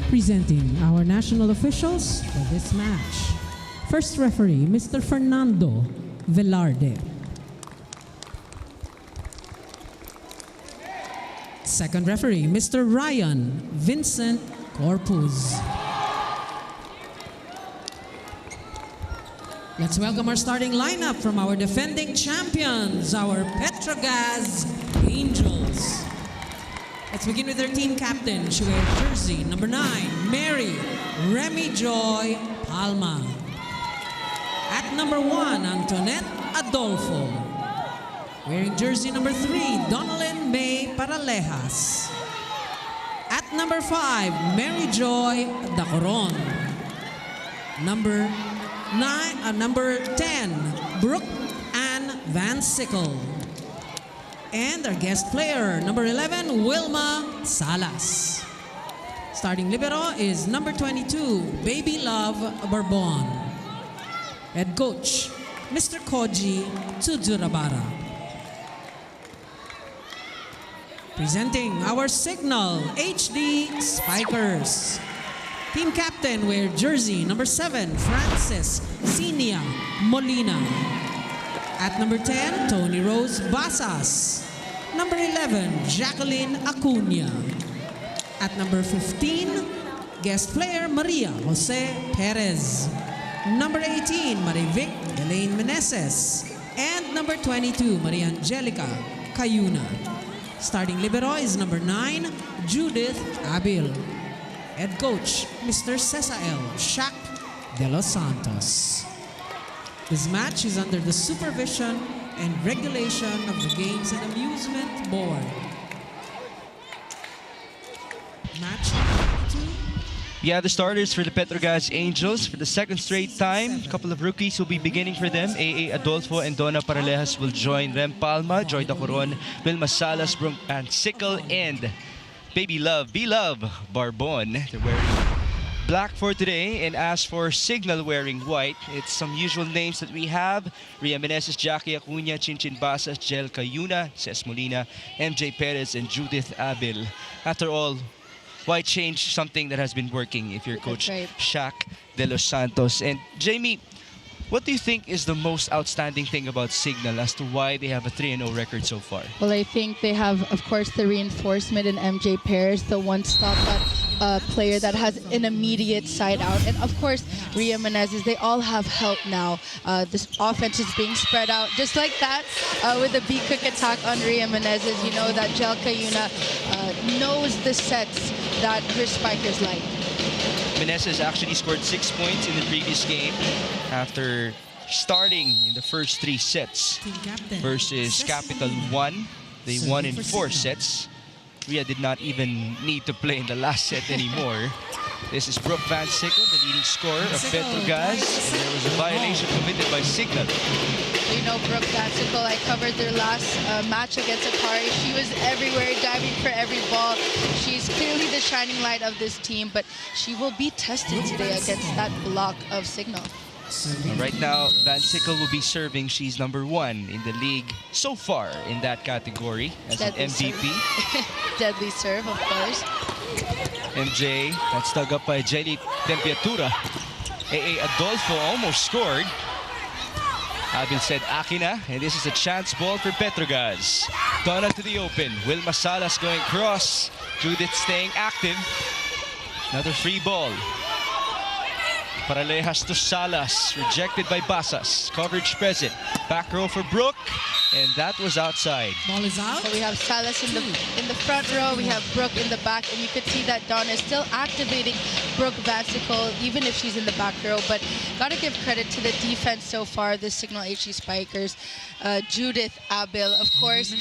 Presenting our national officials for this match. First referee, Mr. Fernando Velarde. Second referee, Mr. Ryan Vincent Corpus. Let's welcome our starting lineup from our defending champions, our Petro Gazz Angels. Let's begin with their team captain. She wears jersey number 9, Mary Remy Joy Palma. At number 1, Antoinette Adolfo. Wearing jersey number 3, Donalyn May Paralejas. At number 5, Mary Joy Dacoron. Number 10, Brooke Ann Van Sickle. And our guest player, number 11, Wilma Salas. Starting libero is number 22, Baby Love Barbon. Head coach, Mr. Koji Tsujurabara. Presenting our Cignal HD Spikers. Team captain wear jersey number 7, Francis Sinia Molina. At number 10, Tony Rose Basas. Number 11, Jacqueline Acuña. At number 15, guest player Maria Jose Perez. Number 18, Marivic Elaine Meneses. And number 22, Maria Angelica Cayuna. Starting libero is number 9, Judith Abil. Head coach, Mr. Cesael Shaq de los Santos. This match is under the supervision and regulation of the Games and Amusement Board. Match 2. Yeah, the starters for the Petro Gazz Angels for the second straight time. A couple of rookies will be beginning for them. A.A. Adolfo and Donna Paralejas will join Rem Palma, Joy Dacoron, Wilma Salas, Brooke Ann Sickle, and Baby Love, B-Love Barbon. They're wearing black for today, and as for Cignal wearing white, it's some usual names that we have. Ria Meneses, Jackie Acuña, Chinchin Basas, Jel Cayuna, Ces Molina, MJ Perez, and Judith Abil. After all, why change something that has been working if you're Coach Shaq de los Santos? And Jamie, what do you think is the most outstanding thing about Cignal as to why they have a 3-0 record so far? Well, I think they have, of course, the reinforcement in MJ Perez, the one-stop player that has an immediate side out. And, of course, Ria Menezes, they all have help now. This offense is being spread out just like that with a B-quick attack on Ria Menezes. You know that Jel Cayuna knows the sets that her spikers like. Meneses actually scored 6 points in the previous game after starting in the first 3 sets versus Capital 1. They won in 4 sets. Ria did not even need to play in the last set anymore. This is Brooke Van Sickle, the leading scorer of Petro Gazz. And there was a violation committed by Cignal. You know, Brooke Van Sickle, I covered their last match against Akari. She was everywhere, diving for every ball. She's clearly the shining light of this team, but she will be tested today against that block of Cignal. Right now, Van Sickle will be serving. She's number 1 in the league so far in that category as an MVP. Deadly serve, of course. MJ, that's dug up by Jelly Tempiatura. A.A. Adolfo almost scored. Abil said Akina, and this is a chance ball for Petro Gazz. Donna to the open. Wilma Salas going cross. Judith staying active. Another free ball. Paralejas to Salas, rejected by Basas. Coverage present. Back row for Brooke, and that was outside. Ball is out. So we have Salas in the front row, we have Brooke in the back, and you could see that Donna is still activating Brooke Van Sickle, even if she's in the back row. But gotta give credit to the defense so far, the Cignal HD Spikers. Judith Abil, of course,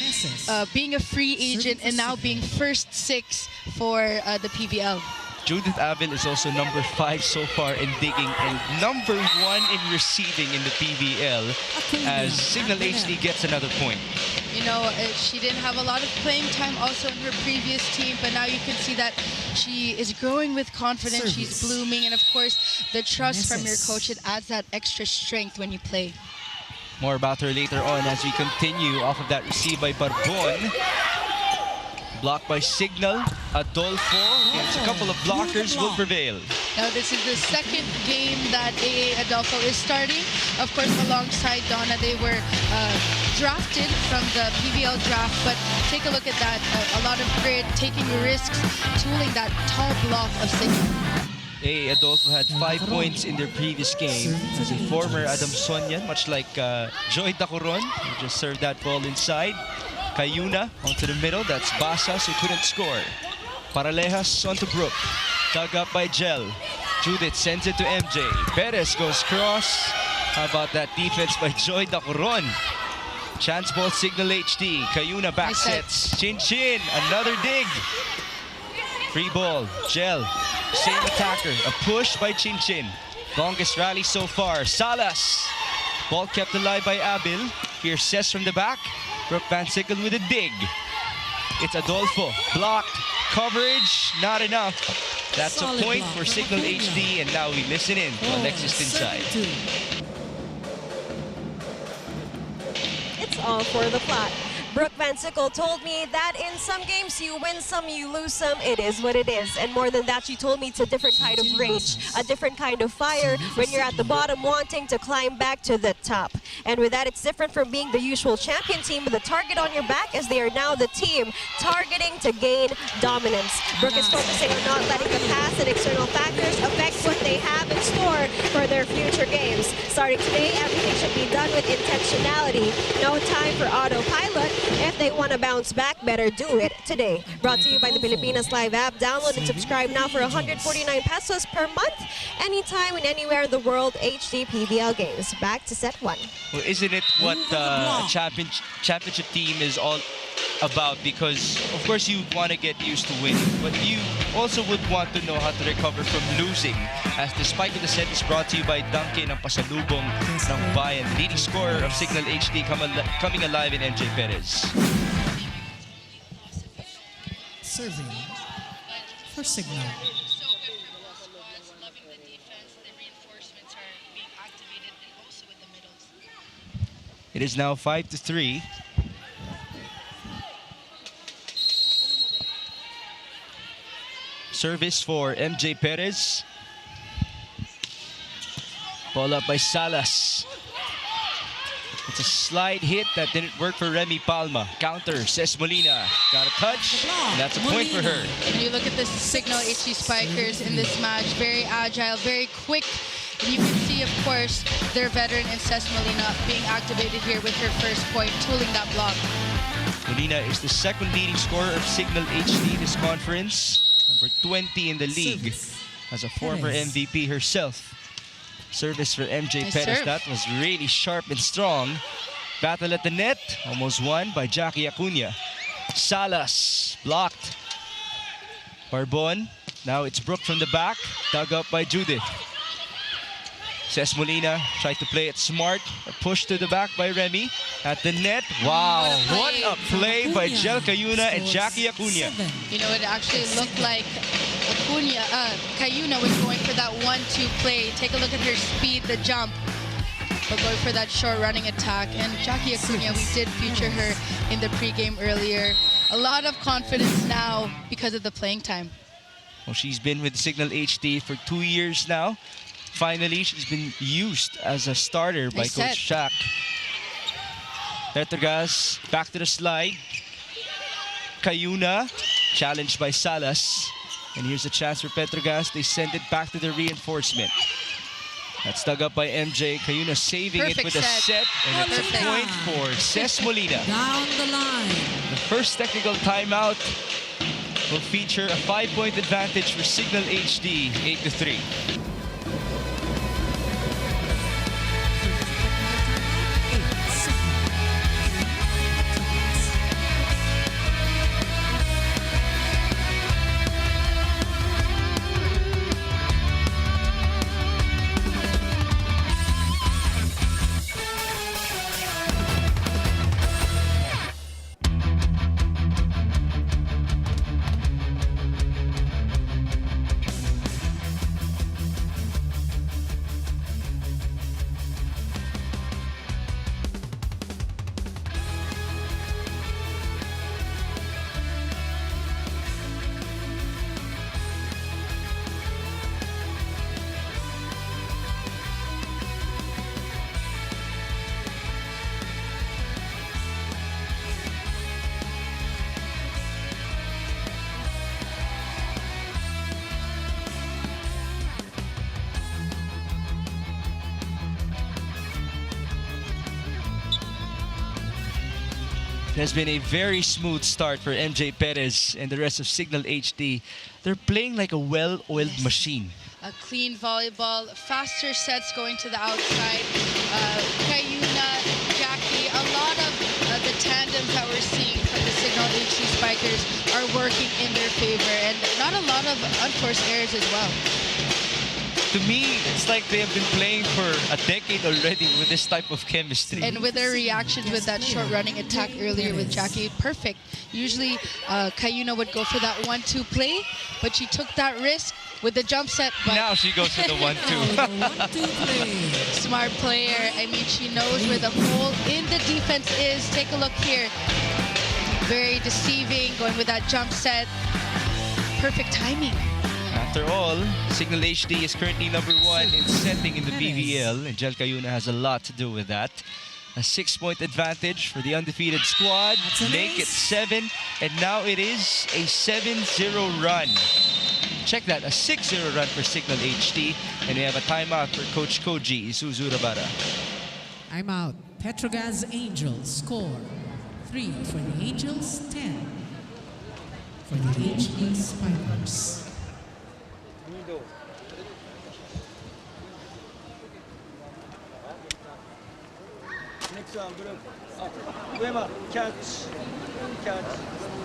being a free agent and now being first 6 for the PVL. Judith Abil is also number 5 so far in digging and number 1 in receiving in the PVL as Cignal HD gets another point. You know, she didn't have a lot of playing time also in her previous team, but now you can see that she is growing with confidence. She's blooming, and of course, the trust from your coach, it adds that extra strength when you play. More about her later on as we continue off of that receive by Barbon. Blocked by Cignal. Adolfo against a couple of blockers will prevail. Now this is the second game that AA Adolfo is starting. Of course, alongside Donna, they were drafted from the PVL draft, but take a look at that. A lot of grit, taking risks, tooling that tall block of Cignal. AA Adolfo had 5 points in their previous game as a former Adam Sonyan, much like Joy Dacoron, who just served that ball inside. Cayuna onto the middle, that's Basas who couldn't score. Paralejas onto Brook, dug up by Gel. Judith sends it to MJ. Perez goes cross. How about that defense by Joy Dacoron? Chance ball, Cignal HD. Cayuna back sets. Chin Chin, another dig. Free ball, Gel. Same attacker. A push by Chin Chin. Longest rally so far. Salas. Ball kept alive by Abil. Here's Cess from the back. Brooke Van Sickle with a dig. It's Adolfo. Blocked. Coverage. Not enough. That's Solid a point block for Cignal HD. And now we listen in to Alexis inside. It's all for the plot. Brooke Van Sickle told me that in some games you win some, you lose some. It is what it is. And more than that, she told me it's a different kind of rage, a different kind of fire when you're at the bottom wanting to climb back to the top. And with that, it's different from being the usual champion team with a target on your back, as they are now the team targeting to gain dominance. Brooke is focusing on not letting the past and external factors affect what they have in store for their future games. Starting today, everything should be done with intentionality. No time for autopilot. If they want to bounce back, better do it today. Brought to you by the Pilipinas Live app. Download and subscribe now for 149 pesos per month. Anytime and anywhere in the world, HD PVL games. Back to set one. Well, isn't it what a championship team is all about? Because, of course, you want to get used to winning, but you also would want to know how to recover from losing. As the spike of the set is brought to you by Duncan ng pasalubong ng bayan. Leading scorer of Cignal HD coming alive in MJ Perez. Serving for Cignal. It is now 5-3. Service for MJ Perez. Ball up by Salas. It's a slide hit that didn't work for Remy Palma. Counter, Ces Molina. Got a touch, and that's a point for her. And you look at the Cignal HD Spikers in this match, very agile, very quick. And you can see, of course, their veteran in Ces Molina being activated here with her first point, tooling that block. Molina is the second leading scorer of Cignal HD this conference. Number 20 in the league as a former MVP herself. Service for MJ Nice Perez. serve. That was really sharp and strong. Battle at the net, almost won by Jackie Acuna. Salas, blocked. Barbon, now it's Brooke from the back, dug up by Judith. Ces Molina tried to play it smart. A push to the back by Remy. At the net, wow, what a play by Gel Cayuna and Jackie Acuna. You know, it actually looked like Cayuna was going for that 1-2 play. Take a look at her speed, the jump. But going for that short running attack. And Jackie Acuna, we did feature her in the pregame earlier. A lot of confidence now because of the playing time. Well, she's been with Cignal HD for 2 years now. Finally, she's been used as a starter by Nice Coach Shaq. Petro Gazz back to the slide. Cayuna challenged by Salas. And here's a chance for Petro Gazz. They send it back to the reinforcement. That's dug up by MJ. Cayuna saving it with a set. And it's a point for Ces Molina. Down the line. The first technical timeout will feature a 5-point advantage for Cignal HD, 8-3. It has been a very smooth start for MJ Perez and the rest of Cignal HD. They're playing like a well-oiled machine. A clean volleyball, faster sets going to the outside. Kayuna, Jackie, a lot of the tandems that we're seeing from the Cignal HD Spikers are working in their favor, and not a lot of unforced errors as well. To me, it's like they have been playing for a decade already with this type of chemistry. And with their reactions with that short running attack earlier with Jackie, perfect. Usually Kayuna would go for that 1-2 play, but she took that risk with the jump set. But now she goes for the 1-2. Smart player. I mean, she knows where the hole in the defense is. Take a look here. Very deceiving, going with that jump set. Perfect timing. After all, Cignal HD is currently #1 in setting in the PVL, and Jel Kayuna has a lot to do with that. A 6-point advantage for the undefeated squad. Make it 7, and now it is a 7-0 run. Check that, a 6-0 run for Cignal HD, and we have a timeout for Coach Koji Isuzurabara. I'm out. Petro Gazz Angels score 3 for the Angels, 10 for the HD Spikers. Next one, group. Uema, catch.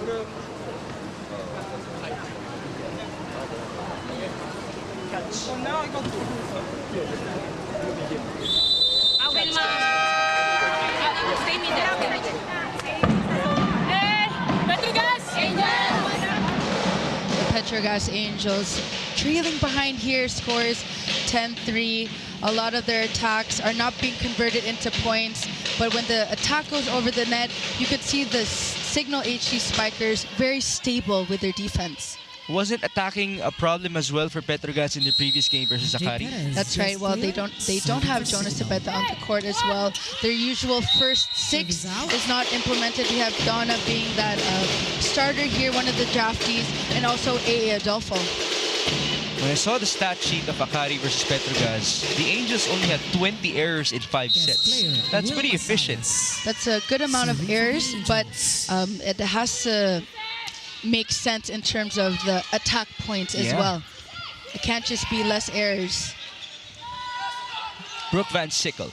Group. Catch. Oh, now I got Wilma. Stay middle. Petro Gazz Angels. The Petro Gazz Angels trailing behind here, scores 10-3. A lot of their attacks are not being converted into points, but when the attack goes over the net, you could see the Cignal HD Spikers very stable with their defense. Wasn't attacking a problem as well for Petro Gazz in the previous game versus Akari? That's right. Well, they don't have Jonas Tabeta on the court as well. Their usual first 6 is not implemented. We have Donna being that starter here, one of the draftees, and also A.A. Adolfo. When I saw the stat sheet of Akari versus Petro Gazz, the Angels only had 20 errors in 5 sets. That's pretty efficient. That's a good amount of errors, but it has to make sense in terms of the attack points as well. It can't just be less errors. Brooke Van Sickle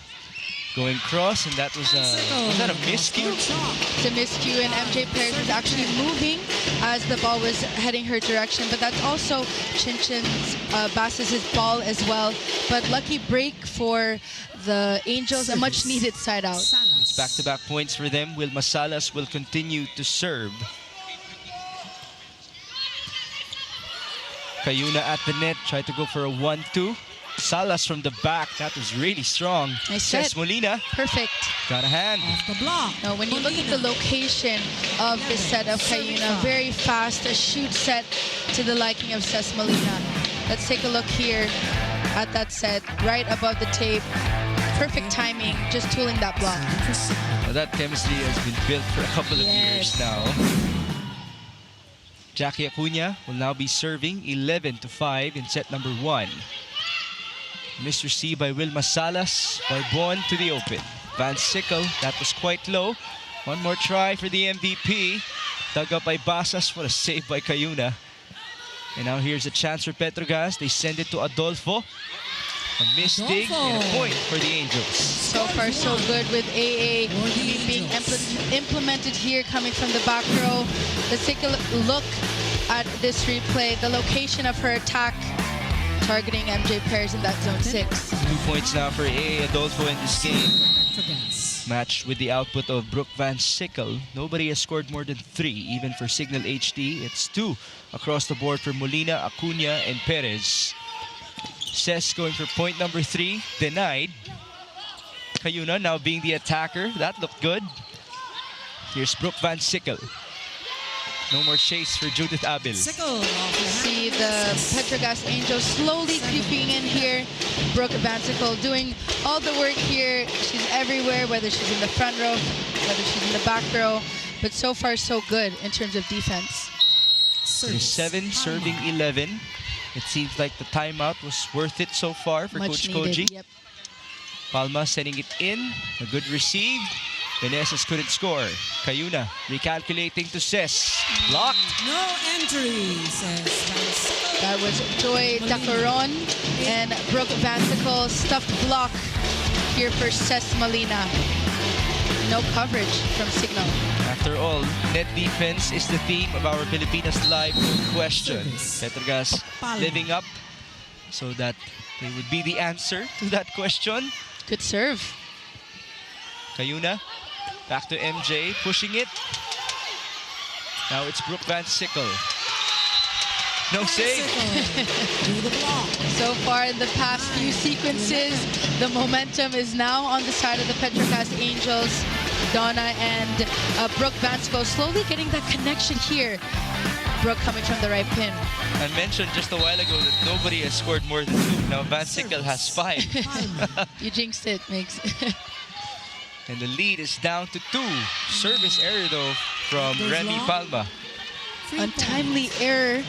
going cross, and that was that a miscue? It's a miscue, and MJ Perez was actually moving as the ball was heading her direction, but that's also Chinchin's Bass's ball as well. But lucky break for the Angels, a much needed side out. It's back-to-back points for them. Wilma Salas will continue to serve. Kayuna at the net, tried to go for a 1-2. Salas from the back, that was really strong. Nice set. Molina. Perfect. Got a hand. Off the block. Now, when you look at the location of this set of Kayuna, very fast, a shoot set to the liking of Ces Molina. Let's take a look here at that set, right above the tape. Perfect timing, just tooling that block. Well, that chemistry has been built for a couple of years now. Jackie Acuna will now be serving 11-5 in set #1. Mr. C by Wilma Salas, by Bon to the open. Van Sickle, that was quite low. One more try for the MVP. Dug up by Basas for a save by Kayuna. And now here's a chance for Petro Gazz. They send it to Adolfo. A missed dig and a point for the Angels. So far, so good with AA being implemented here, coming from the back row. Let's take a look at this replay. The location of her attack, targeting MJ Perez in that zone 6. 2 points now for AA Adolfo in this game. Matched with the output of Brooke Van Sickle. Nobody has scored more than 3, even for Cignal HD. It's 2 across the board for Molina, Acuna, and Perez. Ces going for point #3, denied. Kayuna now being the attacker. That looked good. Here's Brooke Van Sickle. No more chase for Judith Abel. See the Petro Gazz Angels slowly creeping in here. Brooke Van Sickle doing all the work here. She's everywhere, whether she's in the front row, whether she's in the back row. But so far, so good in terms of defense. 7 serving 11. It seems like the timeout was worth it so far for Much Coach needed. Koji. Yep. Palma sending it in. A good receive. Veneses couldn't score. Cayuna recalculating to Ses. Blocked. No entry, says Van. That was Joy Dacaron and Brooke Vansicle stuffed block here for Ses Molina. No coverage from Cignal. After all, net defense is the theme of our Pilipinas Live question. Petro Gazz living up so that they would be the answer to that question. Good serve. Cayuna, back to MJ, pushing it. Now it's Brooke Van Sickle. No save. Do the block. So far in the past few sequences, the momentum is now on the side of the Petro Gazz Angels. Donna and Brooke Vansicle slowly getting that connection here. Brooke coming from the right pin. I mentioned just a while ago that nobody has scored more than 2. Now Van Sickle has 5. You jinxed it, Migs. And the lead is down to 2. Service error though from Remy Palma. Untimely error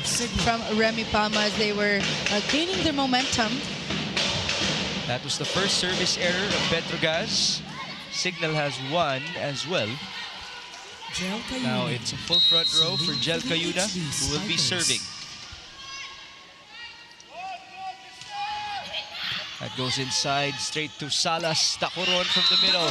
from Remy Palma as they were gaining their momentum. That was the first service error of Petro Gazz. Cignal has 1 as well. Now it's a full front row for Jel Cayuna, who will be serving. That goes inside, straight to Salas Dacoron from the middle.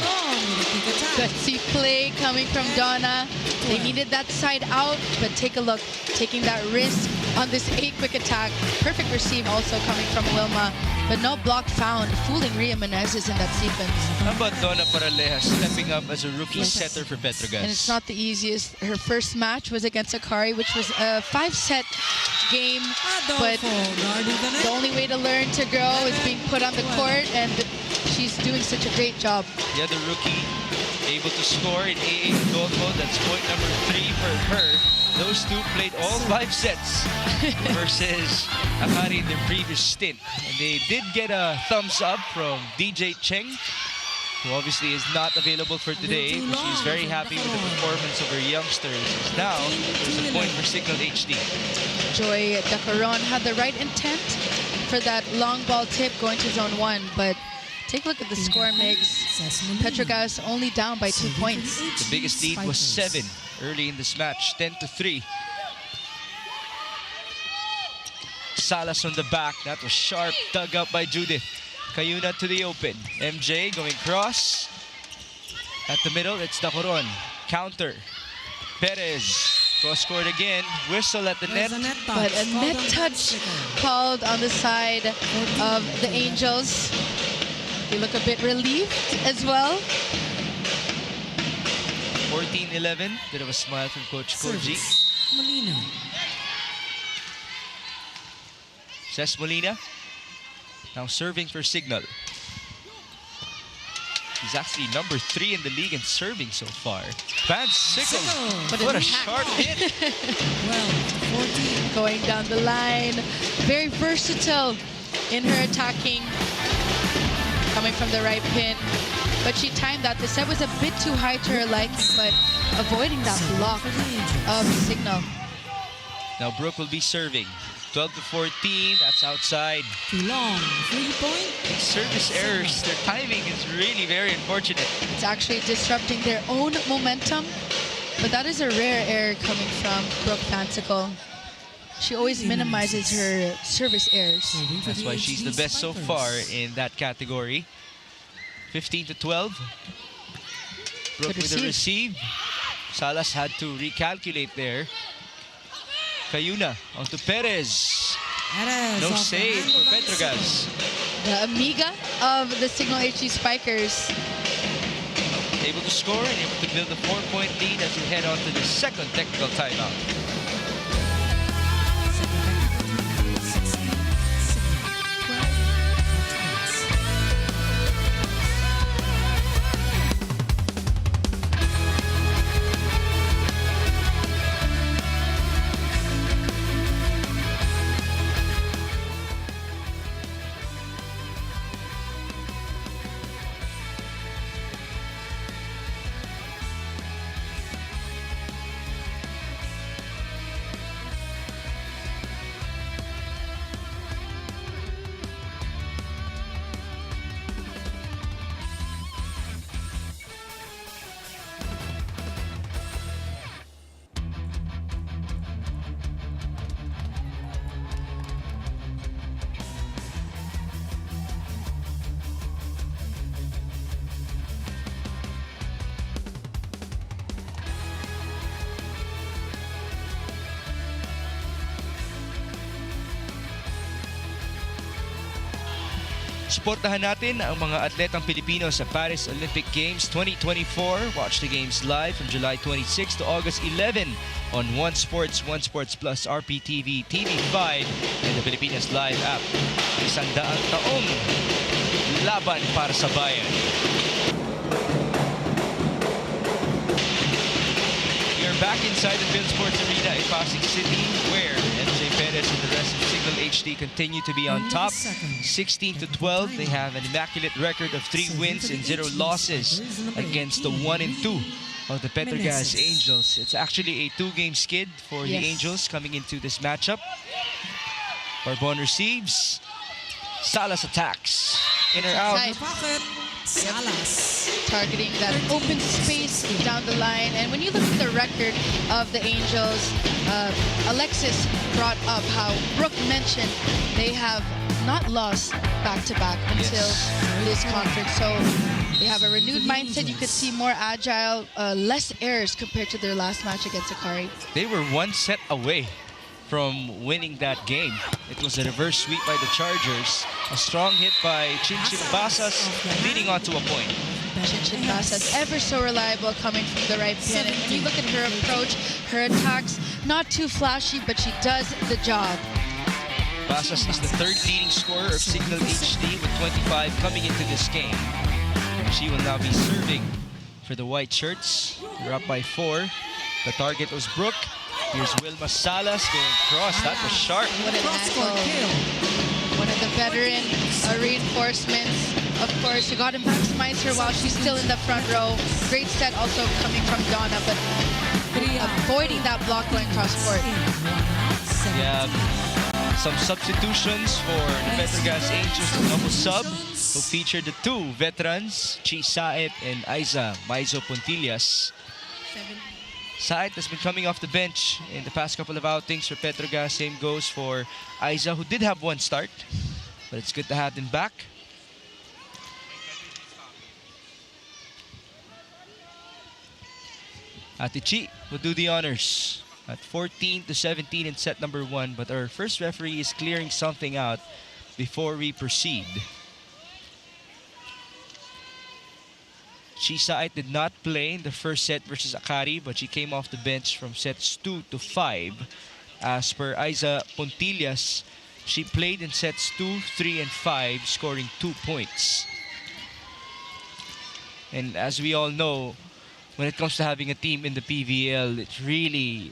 Gutsy play coming from Donna. They needed that side out, but take a look, taking that risk on this 8-quick attack. Perfect receive also coming from Wilma, but no block found, fooling Ria Menezes in that sequence. How about Donna Paralejas stepping up as a rookie setter for Petro Gazz? And it's not the easiest. Her first match was against Akari, which was a 5-set game, but the only way to learn to grow is being put on the court, and she's doing such a great job. The other rookie able to score in AA Adolfo. That's point number 3 for her. Those two played all 5 sets versus Akari in their previous stint. And they did get a thumbs up from DJ Cheng, who obviously is not available for today. But she's very happy with the performance of her youngsters. Now, there's a point for Cignal HD. Joy Dacaron had the right intent for that long ball tip going to zone 1, but take a look at the score, Migs. Petro Gazz only down by 2 points. The biggest lead was 7 early in this match, 10-3. Salas on the back. That was sharp, dug up by Judith. Cayuna to the open. MJ going cross. At the middle, it's Dacoron. Counter. Perez. Cross-court again. Whistle at the net. But a net touch called on the side of the Angels. They look a bit relieved as well. 14-11. Bit of a smile from Coach Koji. Molina. Ses Molina. Now serving for Cignal. He's actually number 3 in the league in serving so far. Van Sickle. What a sharp hit. Well, 14. Going down the line. Very versatile in her attacking. Coming from the right pin. But she timed that. The set was a bit too high to her liking, but avoiding that block of Cignal. Now Brooke will be serving. 12-14, that's outside. Too long. 3-point. Service errors, their timing is really very unfortunate. It's actually disrupting their own momentum, but that is a rare error coming from Brooke Vansicle. She always minimizes her service errors. That's why she's the best so far in that category. 15-12. Brooke with the receive. Salas had to recalculate there. Cayuna onto Perez. No save for Petro Gazz. The Amiga of the Cignal HD Spikers. Able to score and able to build a 4-point lead as we head on to the second technical timeout. Suportahan natin ang mga atletang Pilipino sa Paris Olympic Games 2024. Watch the games live from July 26 to August 11 on One Sports, One Sports Plus, RPTV, TV5, and the Pilipinas Live app. 100 taong laban para sa bayan. Back inside the Phil Sports Arena in Pasig City, where MJ Perez and the rest of Cignal HD continue to be on top. 16 to 12, they have an immaculate record of 3 wins and 0 losses against the 1 and 2 of the Petro Gazz Angels. It's actually a 2-game skid for the Angels coming into this matchup. Barbon receives. Salas attacks. In or out. Salas targeting that open space down the line. And when you look at the record of the Angels, Alexis brought up how Brooke mentioned they have not lost back-to-back until this conference. So they have a renewed mindset. You could see more agile, less errors compared to their last match against Akari. They were 1 set away from winning that game. It was a reverse sweep by the Chargers. A strong hit by Chinchin Basas, leading on to a point. Chinchin Basas, ever so reliable coming from the right pin. And when you look at her approach, her attacks, not too flashy, but she does the job. Basas is the 3rd leading scorer of Cignal HD with 25 coming into this game. She will now be serving for the white shirts. They're up by 4. The target was Brooke. Here's Wilma Salas going cross. That was sharp. What an angle. One of the veteran reinforcements. Of course, you got to maximize her while she's still in the front row. Great set also coming from Donna, but avoiding that block going cross court. Yeah, some substitutions for the Petro Gazz Angels to double sub, who featured the 2 veterans, Chi Saet and Aiza Maizo Puntillas. Saet has been coming off the bench in the past couple of outings for Petro Gazz. Same goes for Aiza, who did have 1 start, but it's good to have them back. Ate Chi will do the honors at 14 to 17 in set number 1, but our first referee is clearing something out before we proceed. Chisaite did not play in the first set versus Akari, but she came off the bench from sets 2 to 5. As per Aiza Puntillas, she played in sets 2, 3, and 5, scoring 2 points. And as we all know, when it comes to having a team in the PVL, it really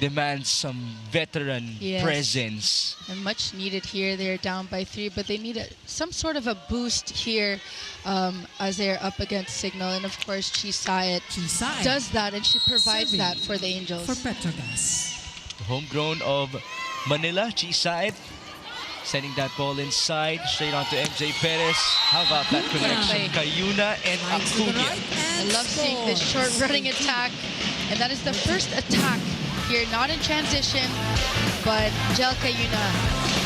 demands some veteran presence. And much needed here. They're down by 3, but they need some sort of a boost here as they're up against Cignal. And of course, Chisaet does that, and she provides that for the Angels. For Petro Gazz. The homegrown of Manila, Chisaet, sending that ball inside, straight onto MJ Perez. How about that connection? Kayuna and Acuna. I love seeing this short running attack. And that is the first attack here, not in transition, but Jel Kayuna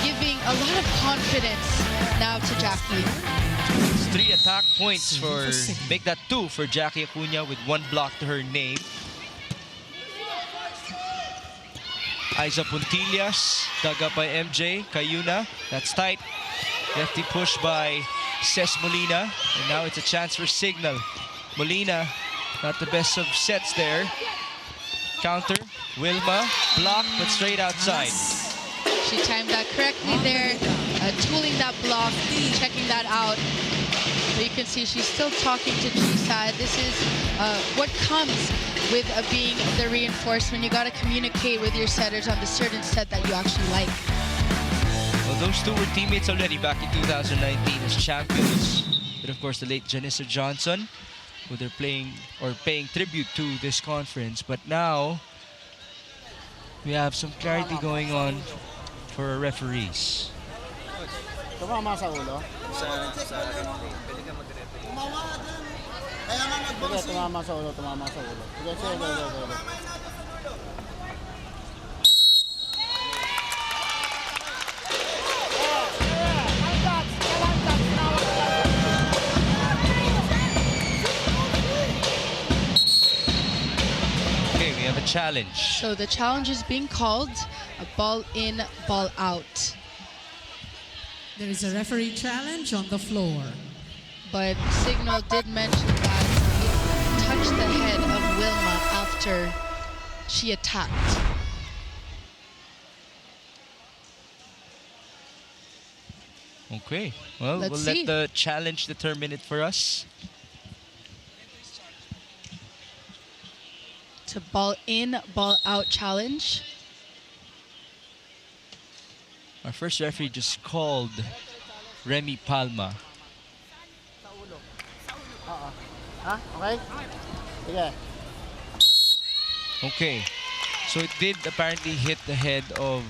giving a lot of confidence now to Jackie. It's 3 attack points for, make that 2 for Jackie Acuna with 1 block to her name. Aiza Puntillas, dug up by MJ, Kayuna, that's tight. Lefty push by Ces Molina, and now it's a chance for Cignal. Molina, not the best of sets there. Counter, Wilma, block, but straight outside. She timed that correctly there, tooling that block, checking that out. So you can see she's still talking to Chisa. This is what comes with being the reinforcement. You got to communicate with your setters on the certain set that you actually like. Well, those 2 were teammates already back in 2019 as champions. But of course, the late Janissa Johnson, who they're playing or paying tribute to this conference. But now we have some clarity going on for our referees. Tumama sa ulo. Tumama sa ulo, tumama sa ulo. Okay, we have a challenge. So the challenge is being called a ball in, ball out. There is a referee challenge on the floor. But Cignal did mention that he touched the head of Wilma after she attacked. Okay, well, Let's we'll see. let the challenge determine it for us. It's a ball in, ball out challenge. Our first referee just called Remy Palma. Ha? Okay? Sige. Okay, so it did apparently hit the head of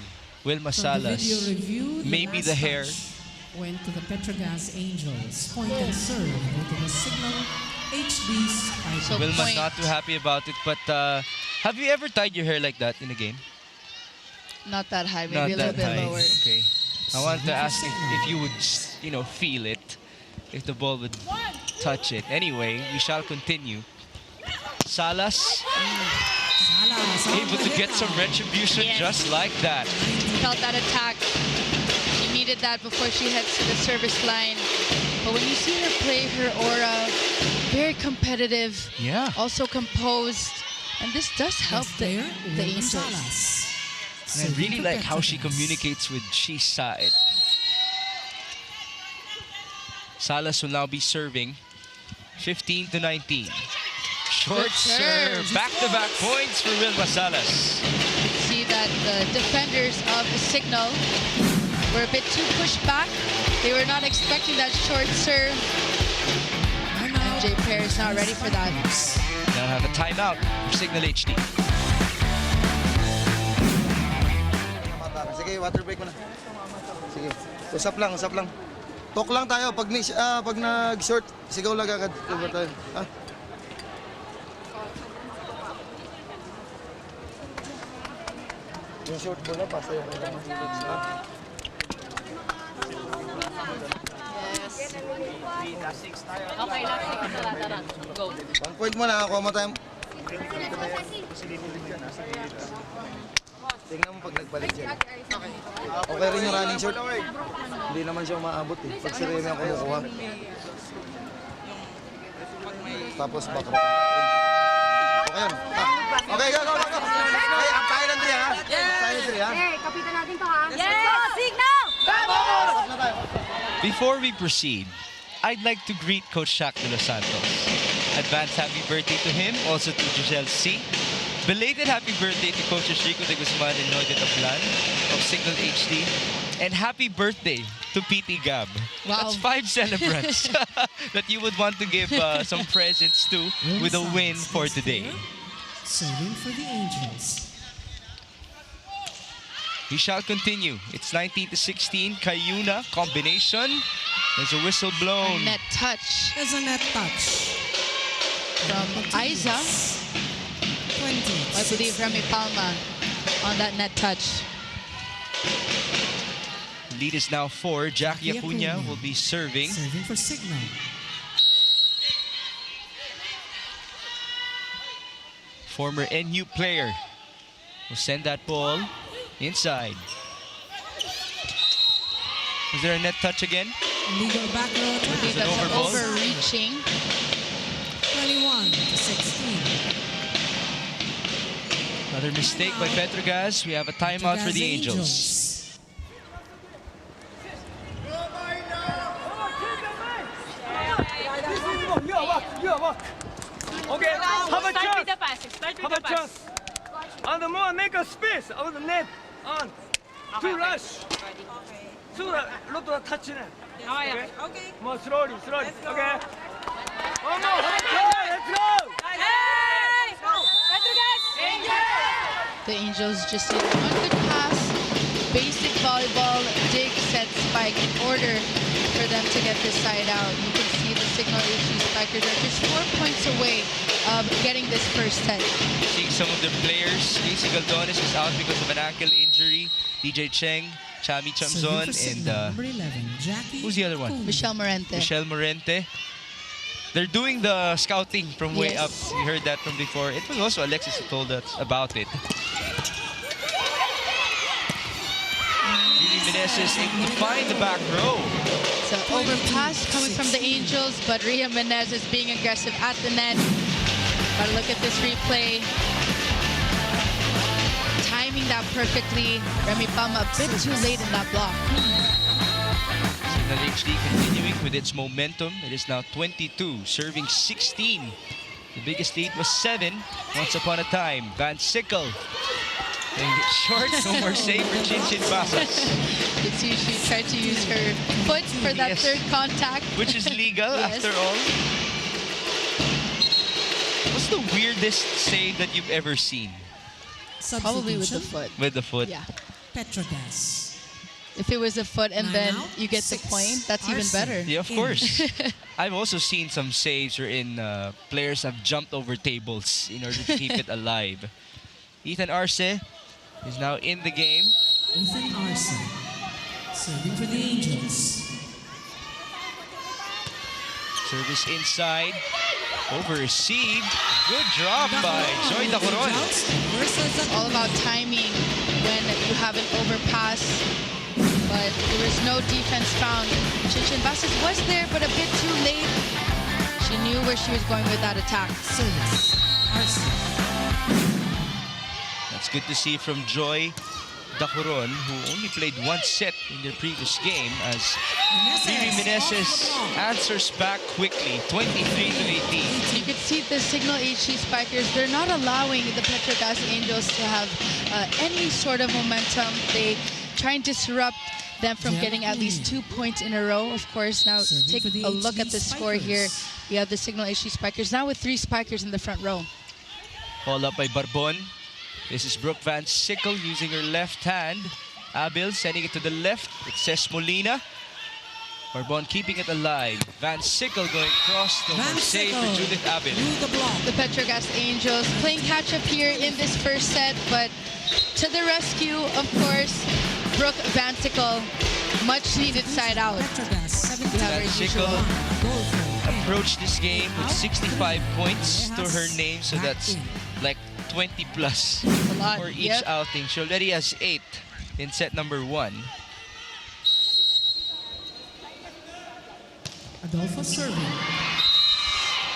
Wilma From the video Salas. review, Maybe last the hair. touch went to the Petro Gazz Angels. Point and serve go to the Cignal HD Spikers. So Wilma's point. not too happy about it, but have you ever tied your hair like that in a game? Not that high, Not maybe a little that bit high. lower. Okay. I want to ask if you would, feel it, if the ball would touch it. Anyway, we shall continue. Salas able to get some retribution Yes. just like that. Felt that attack. She needed that before she heads to the service line. But when you see her play, her aura, very competitive, Yeah. also composed. And this does help the Angels. And I really like how she communicates with She Said. Salas will now be serving 15 to 19. Short Good serve. serve. Back-to-back points for Wilma Salas. You can see that the defenders of the Cignal were a bit too pushed back. They were not expecting that short serve. MJ Pair is not ready for that. Now have a timeout for Cignal HD. Sige, water break mo na. Sige. Usap lang, usap lang. Talk lang tayo. Pag nag-short, sigaw lang agad. Diba tayo? Ha? Yung short bola pa sa'yo. Ha? Okay, last second na lang. Go. 1 point mo na. Kuha mo tayo. Tingnan mo pag nagbalik siya. Okay rin yung running short. Hindi naman siya umaabot eh. Pag si Remy ang kumukuha. Tapos back row. Okay yun. Okay, go, go, go, go. Hey, up tayo ng 3 ha. Up tayo ng 3 ha. Kapitan natin to ha. Yes! Signal! Up na tayo. Before we proceed, I'd like to greet Coach Shaq de los Santos. Advance happy birthday to him, also to Giselle C. Belated happy birthday to Coaches Rico de Guzman and Noy de Taplan of Cignal HD. And happy birthday to PT Gab. Wow. That's 5 celebrants that you would want to give some presents to with a win for today. Serving for the Angels. We shall continue. It's 19 to 16. Kayuna combination. There's a whistle blown. Net touch There's a net touch. from Aiza. 20. I believe Remy Palma on that net touch. Lead is now 4. Jackie Jackie Acuna Acuna. will be serving. Serving for Cignal. Former NU player will send that ball inside. Is there a net touch again? Legal back row I believe attack. it that's overball? overreaching. 21 to 16. Another mistake by Petro Gazz. We have a timeout for the Angels. Okay, have a Start with chance. the pass. Start with Have the a pass. chance. And more, make a space on the net. On. Okay, Too okay. rush. Too lot of touch net. Okay. More slowly. Okay. One more. Let's go. Hey! Petro Gazz! The Angels just need one good pass, basic volleyball, dig, set, spike in order for them to get this side out. You can see the Cignal HD Spikers are just 4 points away of getting this first set. Seeing some of their players. Casey Galdones is out because of an ankle injury. DJ Cheng, Chami Serving Chamzon, for and Cignal. Number 11, Jackie. who's the other one? Acuna. Michelle Morente. Michelle Morente. They're doing the scouting from way Yes. up. We heard that from before. It was also Alexis who told us about it. Really Meneses able to find the back row. So overpass coming from the Angels, but Rhea Menezes being aggressive at the net. Gotta look at this replay. Timing that perfectly. Remy Palma a bit too late in that block. Cignal HD continuing with its momentum. It is now 22, serving 16. The biggest lead was 7 once upon a time. Van Sickle playing it short. No more save for Cincin Basas. You see she tried to use her foot for that Yes. third contact. Which is legal Yes. after all. What's the weirdest save that you've ever seen? Probably with the Substitution. foot. With the foot? Yeah. Petro Gazz. If it was a foot and 9 then out, you get the 6 point, that's even Arce. better. Yeah, of In. course. I've also seen some saves wherein players have jumped over tables in order to keep it alive. Ethan Arce is now in the game. Ethan Arce. Serving for the Angels. Service inside. Over received. Good drop by Joy Dacoron. Versus All about timing when you have an overpass, but there was no defense found. Cincin Basas was there, but a bit too late. She knew where she was going with that attack. service. Arce. That's good to see from Joy Dacoron, who only played 1 set in their previous game, as Vivi Meneses answers back quickly, 23-18. You could see the Cignal HD Spikers, they're not allowing the Petro Gazz Angels to have any sort of momentum. They try and disrupt them from getting at least 2 points in a row. Of course, now Serving take for the a look HD at the score here. Spikers. We have the Cignal HD Spikers now with 3 Spikers in the front row. Ball up by Barbon. This is Brooke Van Sickle using her left hand. Abil sending it to the left. It's Ces Molina. Barbon keeping it alive. Van Sickle going cross. No Van more save for Sickle Judith Abil. through the block. The Petro Gazz Angels playing catch-up here in this first set, but to the rescue, of course, Brooke Van Sickle, much needed side out. Petro Gazz, 17. We have Van her Sickle usual. Goal for approached this game with 65 points to her name, so Back that's in. like 20 plus A lot. for each Yep. outing. She already has 8 in set number 1. Adolfo serving.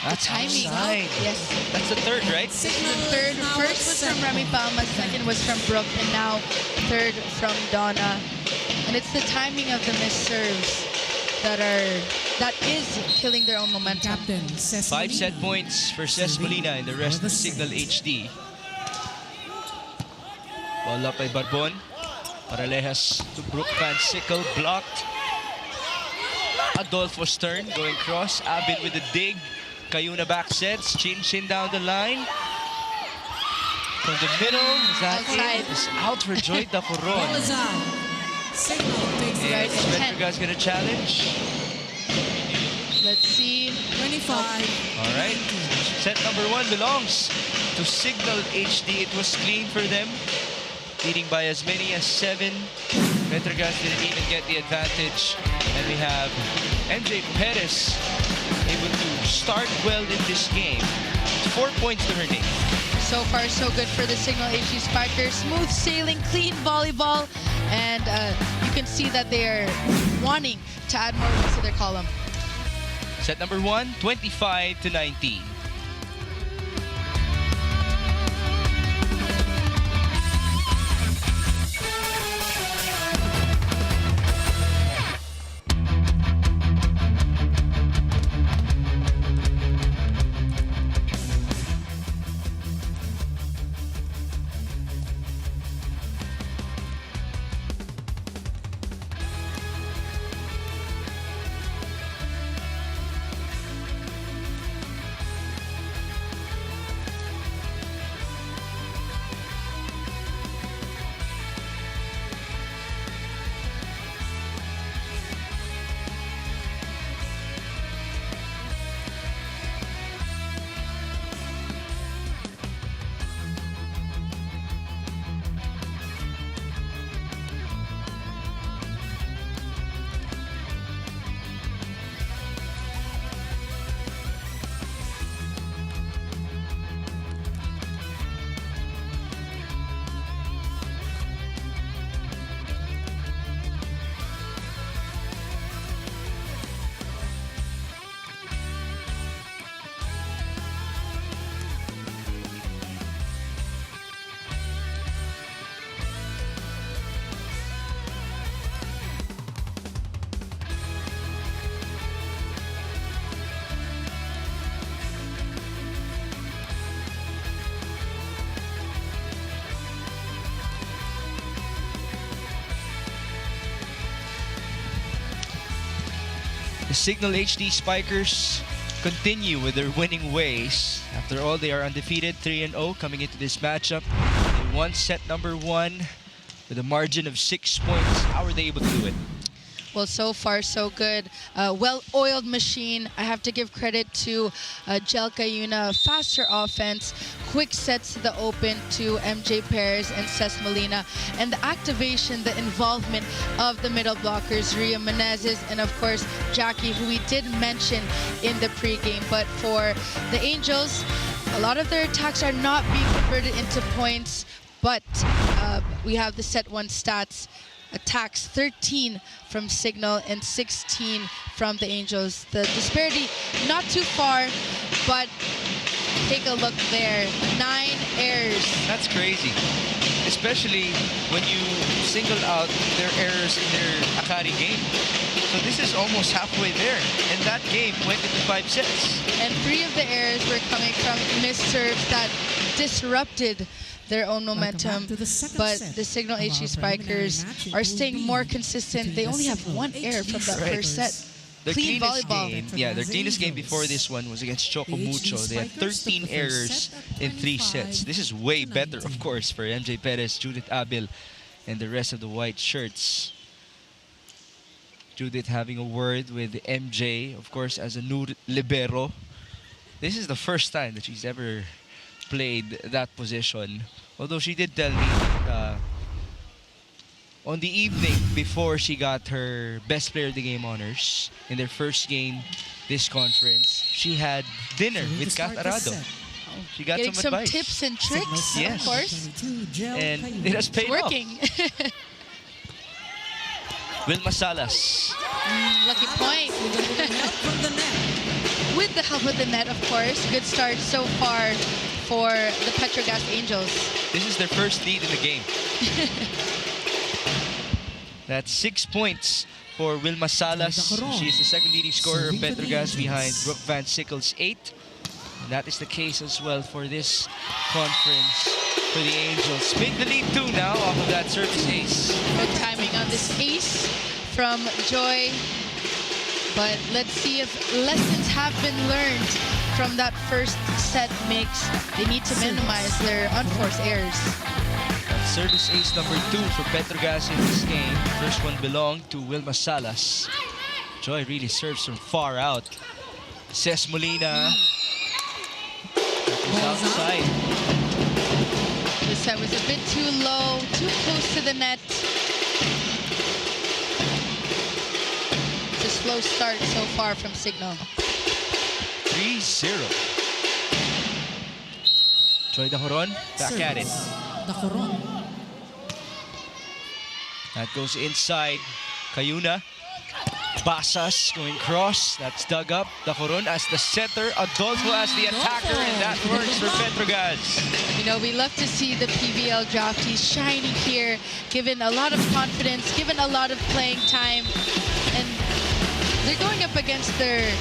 That's Timing. outside. Yes. That's the third, right? Signal The third, now first was from Remy Palma, second was from Brooke, and now third from Donna. And it's the timing of the missed serves that is killing their own momentum. Captain Ces 5 Molina. set points for Ces Molina and the rest For of the Cignal set. HD. Ball up by Barbon. Paralejas to Brooke Van Sickle, blocked. Adolfo's turn, going cross. Abil with the dig. Cayuna back sets. Cincin down the line. From the middle, is that Outside. it? It's out for Joy Ball Dacoron. is out. Signal takes the Right. And Petro Gazz gonna challenge. Let's see. 25. All right. Set number 1 belongs to Cignal HD. It was clean for them, leading by as many as 7. Petro Gazz didn't even get the advantage. And we have MJ Perez able to start well in this game. 4 points to her name. So far, so good for the Cignal HD Spikers. Smooth sailing, clean volleyball, and you can see that they are wanting to add more wins to their column. Set number 1, 25-19. The Cignal HD Spikers continue with their winning ways. After all, they are undefeated, 3-0 coming into this matchup. They won set number 1 with a margin of 6 points. How were they able to do it? Well, so far, so good. Well-oiled machine. I have to give credit to Jelka Yuna. Faster offense, quick sets to the open to MJ Perez and Cesc Molina. And the activation, the involvement of the middle blockers, Ria Menezes, and of course, Jackie, who we did mention in the pregame. But for the Angels, a lot of their attacks are not being converted into points. But we have the set 1 stats. Attacks 13 from Cignal and 16 from the Angels. The disparity not too far, but take a look there. 9 errors. That's crazy. Especially when you single out their errors in their Akari game. So this is almost halfway there. And that game went into 5 sets. And 3 of the errors were coming from missed serves that disrupted their own momentum, but the Cignal HD Spikers are staying more consistent. They only have 1 error from that first set. Their Clean cleanest volleyball. game, their cleanest game before this one was against Choco Mucho. They had 13 errors in 3 sets. This is way better, of course, for MJ Perez, Judith Abil, and the rest of the white shirts. Judith having a word with MJ, of course, as a new libero. This is the first time that she's ever played that position. Although she did tell me on the evening before she got her Best Player of the Game honors in their first game this conference, she had dinner with Kat Arado. She got Getting some advice. tips and tricks, Yes. of course. And it has paid off. Working. Wilma Salas. Lucky point. With the help of the net, of course. Good start so far for the Petro Gazz Angels. This is their first lead in the game. That's 6 points for Wilma Salas. She is the second leading scorer of Petro Gazz behind Brooke Van Sickle's 8. And that is the case as well for this conference for the Angels. Make the lead 2 now off of that service ace. Good timing on this ace from Joy. But let's see if lessons have been learned from that first set mix. They need to minimize their unforced errors. That's service ace number 2 for Petro Gazz in this game. First one belonged to Wilma Salas. Joy really serves from far out. Cesc Molina. That was outside. The set was a bit too low, too close to the net. It's a slow start so far from Cignal. 3-0. Joy Dacoron back at it. That goes inside. Cayuna. Basas going cross. That's dug up. Dacoron as the setter. Adolfo as the attacker. And that works for Petro Gazz. You know, we love to see the PVL draftees shining here, given a lot of confidence, given a lot of playing time. And they're going up against their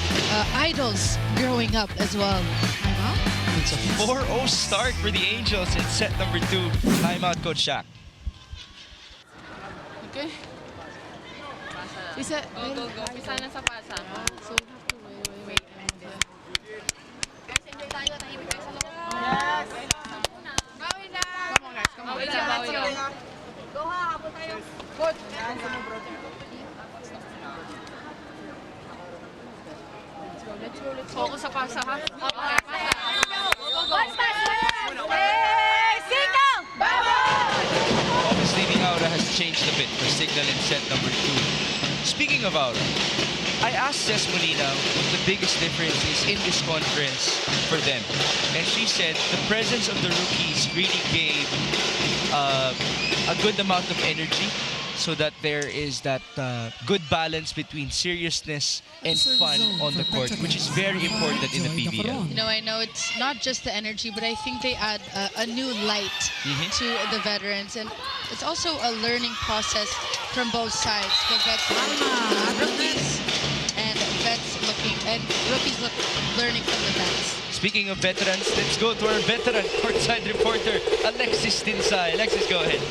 idols growing up as well. It's a 4-0 start for the Angels in set number 2. Timeout, Coach Shaq. Okay. Isa, go, go, go. Pisa na sa pasa. So, we have to wait. Guys, enjoy tayo. Tahimik kayo sa loob. Yes. Bawi na. Come on, guys. Come on. Bawi na. Go ha, habol tayo. Good. Let's go. Focus sa pasa, ha? Okay, pasa. Go, go, go. Hey, Cignal! Obviously, the aura has changed a bit for Cignal in set number 2. Speaking of aura, I asked Cesc Molina what the biggest difference is in this conference for them. And she said the presence of the rookies really gave a good amount of energy so that there is that good balance between seriousness and fun on the court, which is very important in the PVL. You know, I know it's not just the energy, but I think they add a new light to the veterans. And it's also a learning process from both sides. The rookies and rookies learning from the vets. Speaking of veterans, let's go to our veteran courtside reporter, Alexis Tinsay. Alexis, go ahead.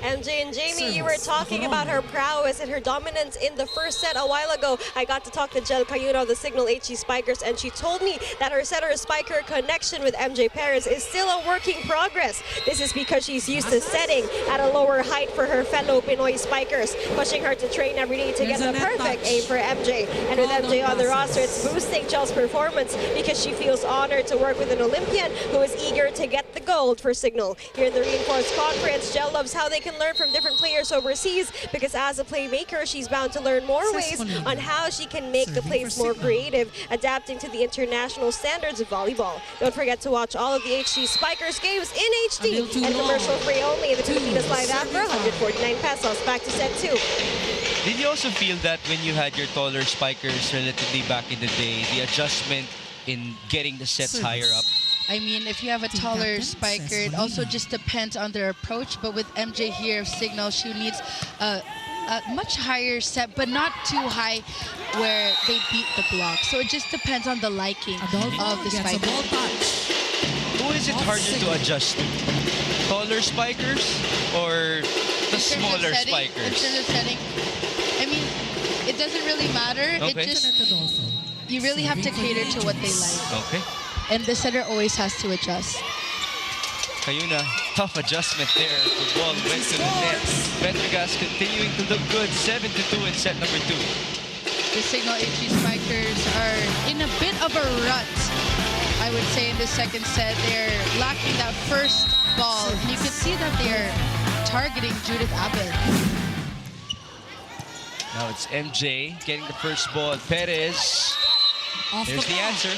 MJ and Jamie, you were talking about her prowess and her dominance in the first set a while ago. I got to talk to Jel Cayuna of the Cignal HD Spikers, and she told me that her setter-spiker connection with MJ Perez is still a work in progress. This is because she's used to setting at a lower height for her fellow Pinoy spikers, pushing her to train every day to get the perfect aim for MJ. And with MJ on the roster, it's boosting Chel's performance because she feels honored to work with an Olympian who is eager to get the gold for Cignal. Here in the Reinforced Conference, Jel loves how they can learn from different players overseas because as a playmaker, she's bound to learn more ways on how she can make the plays more creative, adapting to the international standards of volleyball. Don't forget to watch all of the HD Spikers games in HD and commercial-free only in the Pilipinas Live app for 149 pesos. Back to set 2. Did you also feel that when you had your taller spikers relatively back in the day, the adjustment in getting the sets higher up? I mean, if you have a taller spiker, it also just depends on their approach. But with MJ here of Cignal, she needs a much higher set, but not too high where they beat the block. So it just depends on the liking of the spiker. Who is it harder to adjust to? Taller spikers or the smaller spikers? In terms of setting, I mean, it doesn't really matter. Okay. It just, you really have to cater to what they like. Okay. And the setter always has to adjust. Cayuna, tough adjustment there. The ball went to the net. Petro Gazz continuing to look good. 7-2 in set number 2. The Cignal HD Spikers are in a bit of a rut, I would say, in the second set. They're lacking that first ball. And you can see that they're targeting Judith Abel. Now it's MJ getting the first ball. Perez. There's the answer.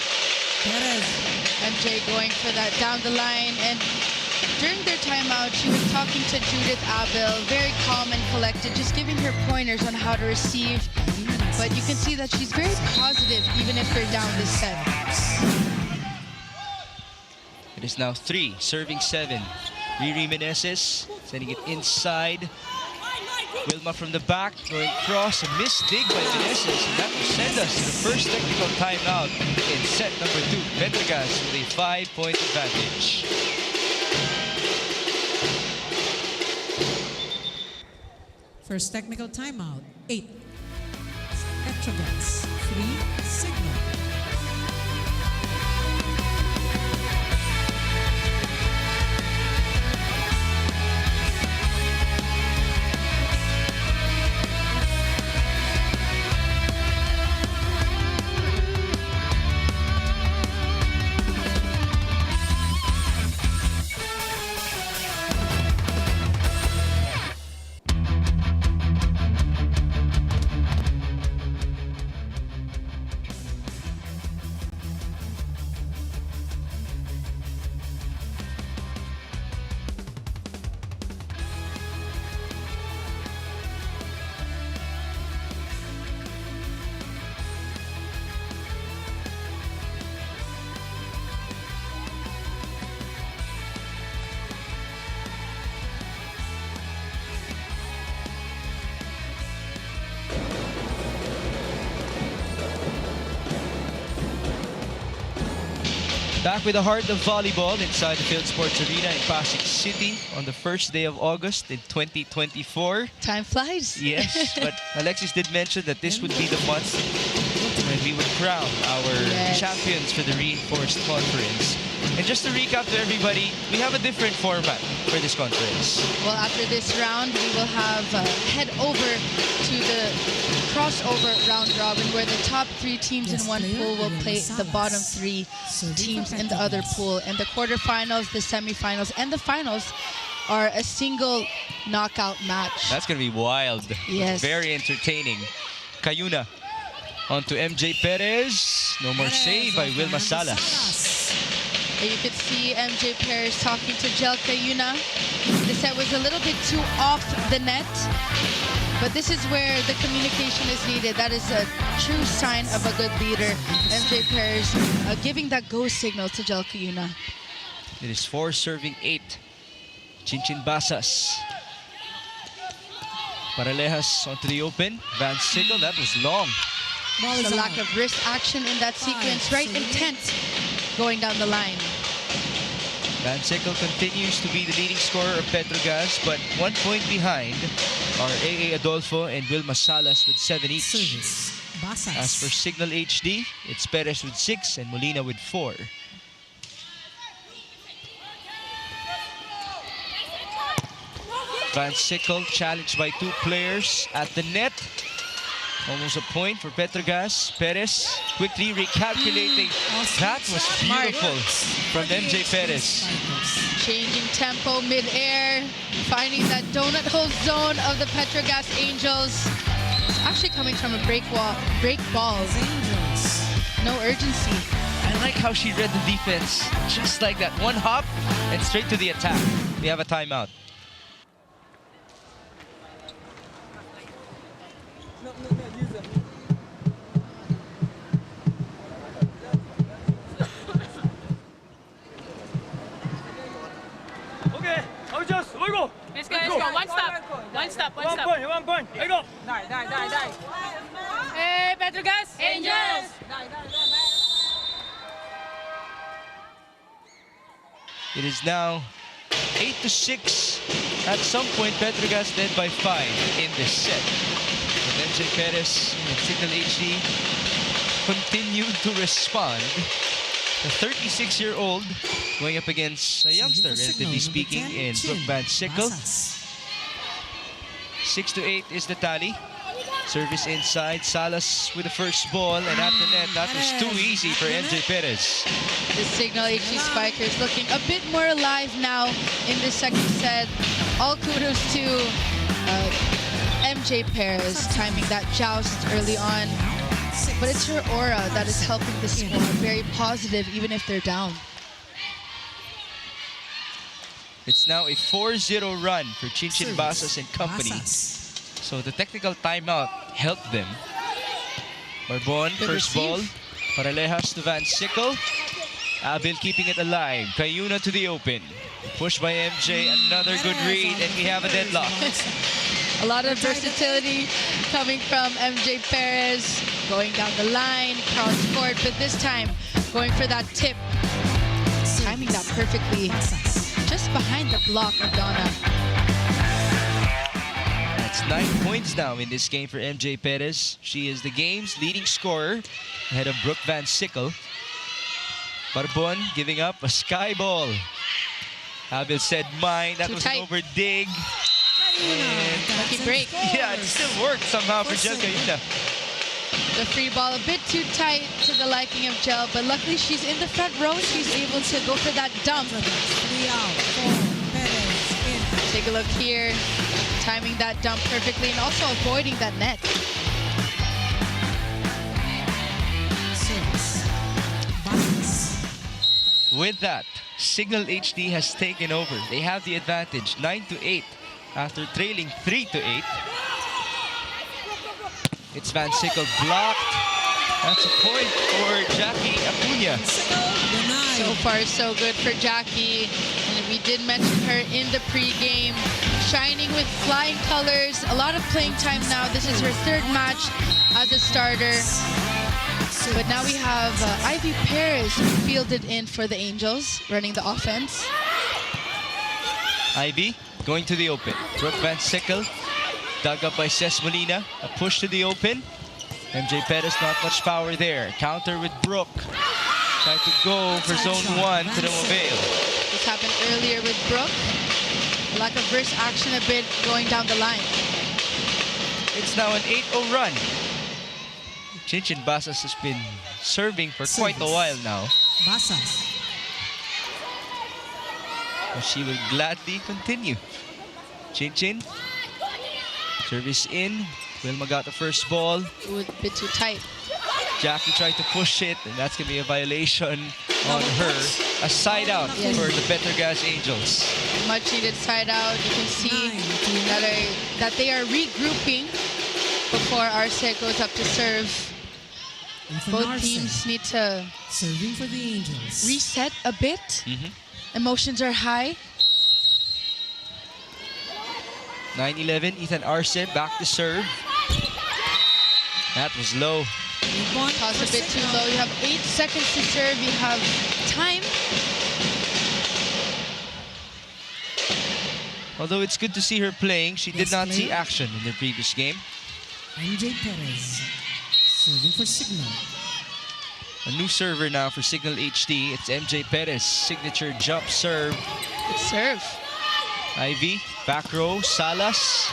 MJ going for that down the line, and during their timeout, she was talking to Judith Abel, very calm and collected, just giving her pointers on how to receive. But you can see that she's very positive, even if they're down this set. It is now 3, serving 7. Riri Meneses sending it inside. Wilma from the back, going cross, a missed dig by Meneses, and that will send us to the first technical timeout in set number 2. Petro Gazz with a 5-point advantage. First technical timeout, 8. Petro Gazz, 3, Cignal. Back with the heart of volleyball inside the Field Sports Arena in Pasig City on the first day of August in 2024. Time flies. Yes, but Alexis did mention that this would be the month when we would crown our champions for the Reinforced Conference. And just to recap to everybody, we have a different format for this conference. Well, after this round, we will have head over to the crossover round robin, where the top 3 teams in one pool will play the bottom 3 teams in the other pool. And the quarterfinals, the semifinals, and the finals are a single knockout match. That's going to be wild. Yes. Very entertaining. Cayuna onto MJ Perez. No more save by Wilma Salas. And you could see MJ Perez talking to Jel Cayuna. The set was a little bit too off the net, but this is where the communication is needed. That is a true sign of a good leader. MJ Perez giving that go signal to Jel Cayuna. It is 4 serving 8. Chinchin Basas. Paralejas onto the open. Van Sickle, that was long. The lack of wrist action in that sequence, right intent going down the line. Van Sickle continues to be the leading scorer of Petro Gazz, but 1 point behind are AA Adolfo and Wilma Salas with 7 each. Service. Basas. As for Cignal HD, it's Perez with 6 and Molina with 4. Van Sickle challenged by 2 players at the net. Almost a point for Petro Gazz. Perez quickly recalculating. That was beautiful from MJ Perez. Changing tempo mid-air, finding that donut hole zone of the Petro Gazz Angels. It's actually coming from a break ball. Angels. No urgency. I like how she read the defense. Just like that. One hop and straight to the attack. We have a timeout. Okay, adjust. We go. Let's go, let's go. One stop. One stop, one stop. 1 point. There you go. Hey, Petro Gazz Angels! It is now 8-6. At some point, Petro Gazz led by 5 in this set. But MJ Perez and Cignal HD continued to respond. The 36-year-old going up against a youngster, relatively speaking, in Brooke Van Sickle. 6-8 is the tally. Service inside, Salas with the first ball, and at the net, that was too easy for MJ Perez. The Cignal HD Spikers looking a bit more alive now in the second set. All kudos to MJ Perez timing that joust early on. But it's her aura that is helping the squad. Very positive, even if they're down. It's now a 4-0 run for Cincin Basas and company. So the technical timeout helped them. Barbon, first ball. Paralejas to Van Sickle. Abel keeping it alive. Cayuna to the open. Push by MJ, another good read, and we have a deadlock. A lot of versatility coming from MJ Perez. Going down the line, cross court, but this time going for that tip. Timing that perfectly. Just behind the block of Donna. That's 9 points now in this game for MJ Perez. She is the game's leading scorer ahead of Brooke Van Sickle. Barbon giving up a sky ball. Abel said mine. That was an over dig. Lucky break. Yeah, it still worked somehow for Jel Cayuna. The free ball a bit too tight to the liking of Jel, but luckily she's in the front row. She's able to go for that dump. 3 out, 4, Perez in. Take a look here. Timing that dump perfectly and also avoiding that net. 6. Basas. With that, Cignal HD has taken over. They have the advantage, 9-8, after trailing 3-8. It's Van Sickle blocked. That's a point for Jackie Acuna. So far, so good for Jackie. And we did mention her in the pregame. Shining with flying colors. A lot of playing time now. This is her 3rd match as a starter. But now we have Ivy Perez fielded in for the Angels, running the offense. Ivy going to the open. Brooke Van Sickle dug up by Ces Molina. A push to the open. MJ Perez, not much power there. Counter with Brooke. Tried to go for zone 1 to no avail. This happened earlier with Brooke. Lack of burst action a bit going down the line. It's now an 8-0 run. Cincin Basas has been serving for quite a while now. Basas. But she will gladly continue. Cincin. Service in. Wilma got the first ball. A bit too tight. Jackie tried to push it, and that's going to be a violation on her. A side out for the Petro Gazz Angels. Much needed side out. You can see that they are regrouping before Arce goes up to serve. Both teams need to serving for the Angels. Reset a bit. Emotions are high. 9-11, Ethan Arce back to serve. That was low. Toss a bit too low. You have 8 seconds to serve. You have time. Although it's good to see her playing, she did Yes, not see player. action in the previous game. MJ Perez serving for Cignal. A new server now for Cignal HD. It's MJ Perez, signature jump serve. Good serve. Ivy, back row, Salas.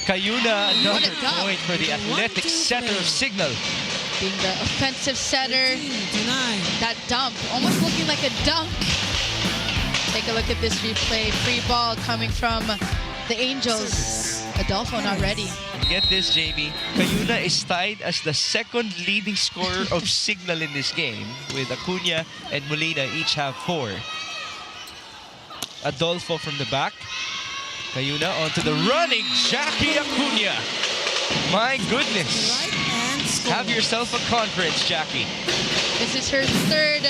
Cayuna, What another a dunk. point for the athletic 1-2 setter of Cignal. Being the offensive setter. 13-9. That dump, almost looking like a dunk. Take a look at this replay. Free ball coming from the Angels. Adolfo not ready. Get this, Jamie. Cayuna is tied as the second leading scorer of Cignal in this game, with Acuna and Molina each have 4. Adolfo from the back. Cayuna onto the running Jackie Acuna. My goodness. Right and score. Have yourself a conference, Jackie. This is her third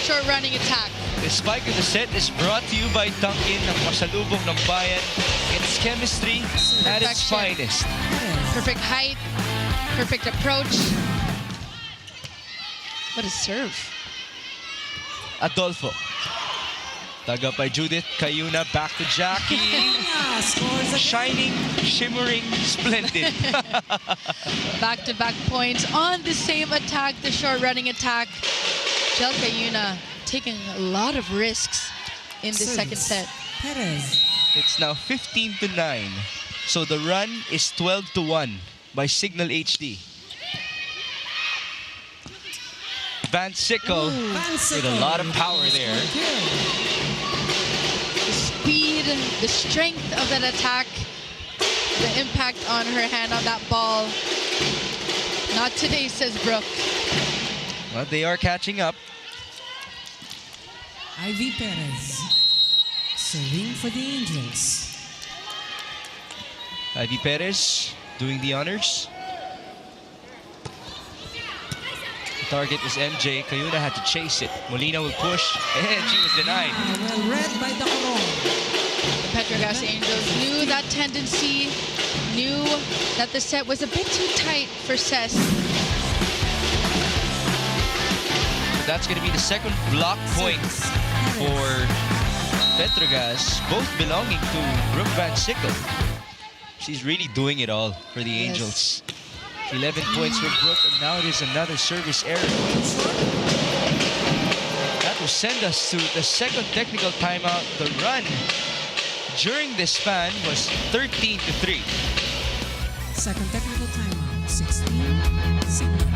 short running attack. The spike of the set is brought to you by Dunkin, ng pasalubong ng bayan. It's chemistry at its Perfection. finest. Perfect height, perfect approach. What a serve. Adolfo. Dug up by Judith. Cayuna back to Jackie. Yeah, scores again. Shining, shimmering, splendid. Back-to-back points on the same attack, the short running attack. Jel Cayuna taking a lot of risks in the second set. Perez. It's now 15-9. So the run is 12-1 by Cignal HD. Van Sickle with a lot of power there. The speed, the strength of that attack, the impact on her hand on that ball. Not today, says Brooke. Well, they are catching up. Ivy Perez serving for the Angels. Ivy Perez doing the honors. The target was MJ. Cayuna had to chase it. Molina will push, and she was denied. Well read by the Coron. The Petro Gazz Angels knew that tendency, knew that the set was a bit too tight for Cess. That's going to be the second block point for Petro Gazz, both belonging to Brooke Van Sickle. She's really doing it all for the Yes. Angels. 11 points for Brooke, and now it is another service error. That will send us to the second technical timeout. The run during this span was 13-3. Second technical timeout. 16. Cignal.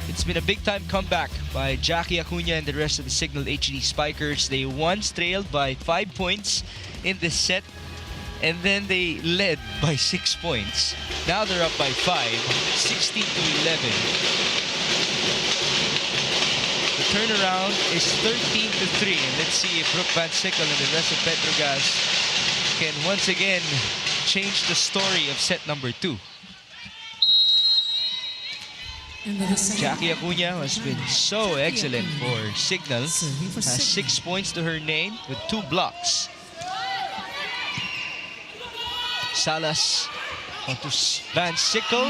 It's been a big-time comeback by Jackie Acuna and the rest of the Cignal HD Spikers. They once trailed by 5 points in this set, and then they led by 6 points. Now they're up by 5, 16-11. The turnaround is 13-3, and let's see if Brooke Van Sickle and the rest of Petro Gazz can once again change the story of set number 2. Into the second. Jackie Acuna has been so excellent for Cignal. Serving for Has Cignal. 6 points to her name with 2 blocks. Salas onto Van Sickle.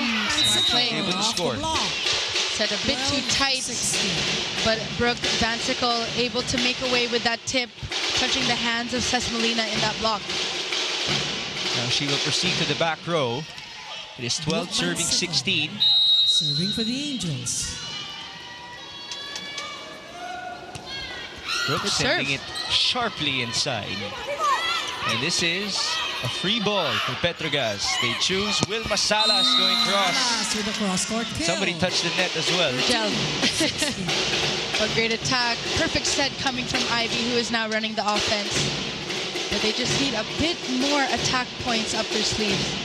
Playing Able to Off the score. block. Set a bit too tight, 16. but Brooke Van Sickle able to make away with that tip, touching the hands of Cess Molina in that block. Now she will proceed to the back row. It is 12 serving 16. Serving for the Angels. Brooke Good sending serve. it sharply inside. And this is a free ball for Petro Gazz. They choose Wilma Salas going cross. Salas with a cross-court kill. Somebody touched the net as well. Gel. A great attack. Perfect set coming from Ivy, who is now running the offense. But they just need a bit more attack points up their sleeves.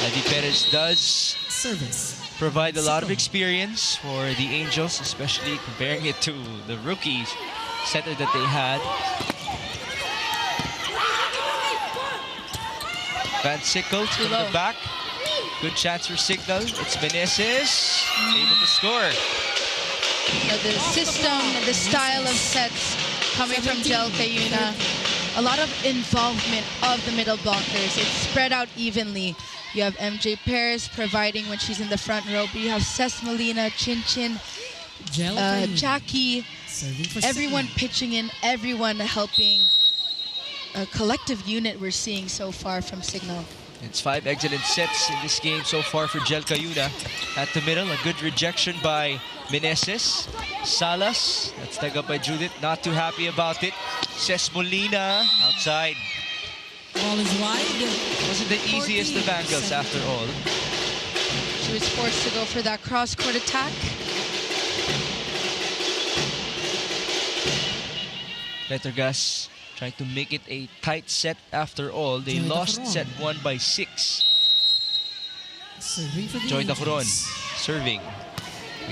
Ivy Perez does Service. provide a lot of experience for the Angels, especially comparing it to the rookie center that they had. Van Sickle from the back. Good chance for Cignal. It's Meneses able to score. The system, the style of sets coming from Gel Cayuna. A lot of involvement of the middle blockers. It's spread out evenly. You have MJ Perez providing when she's in the front row, but you have Ces Molina, Chin Chin, Jackie, everyone pitching in, everyone helping. A collective unit we're seeing so far from Cignal. It's 5 excellent sets in this game so far for Gel Cayuna. At the middle, a good rejection by Meneses. Salas, that's dug up by Judith, not too happy about it. Ces Molina, outside. Ball is wide. Wasn't the easiest of angles after all. She was forced to go for that cross-court attack. Petro Gazz trying to make it a tight set after all. They lost set 1 by 6. Joy Dacoron serving.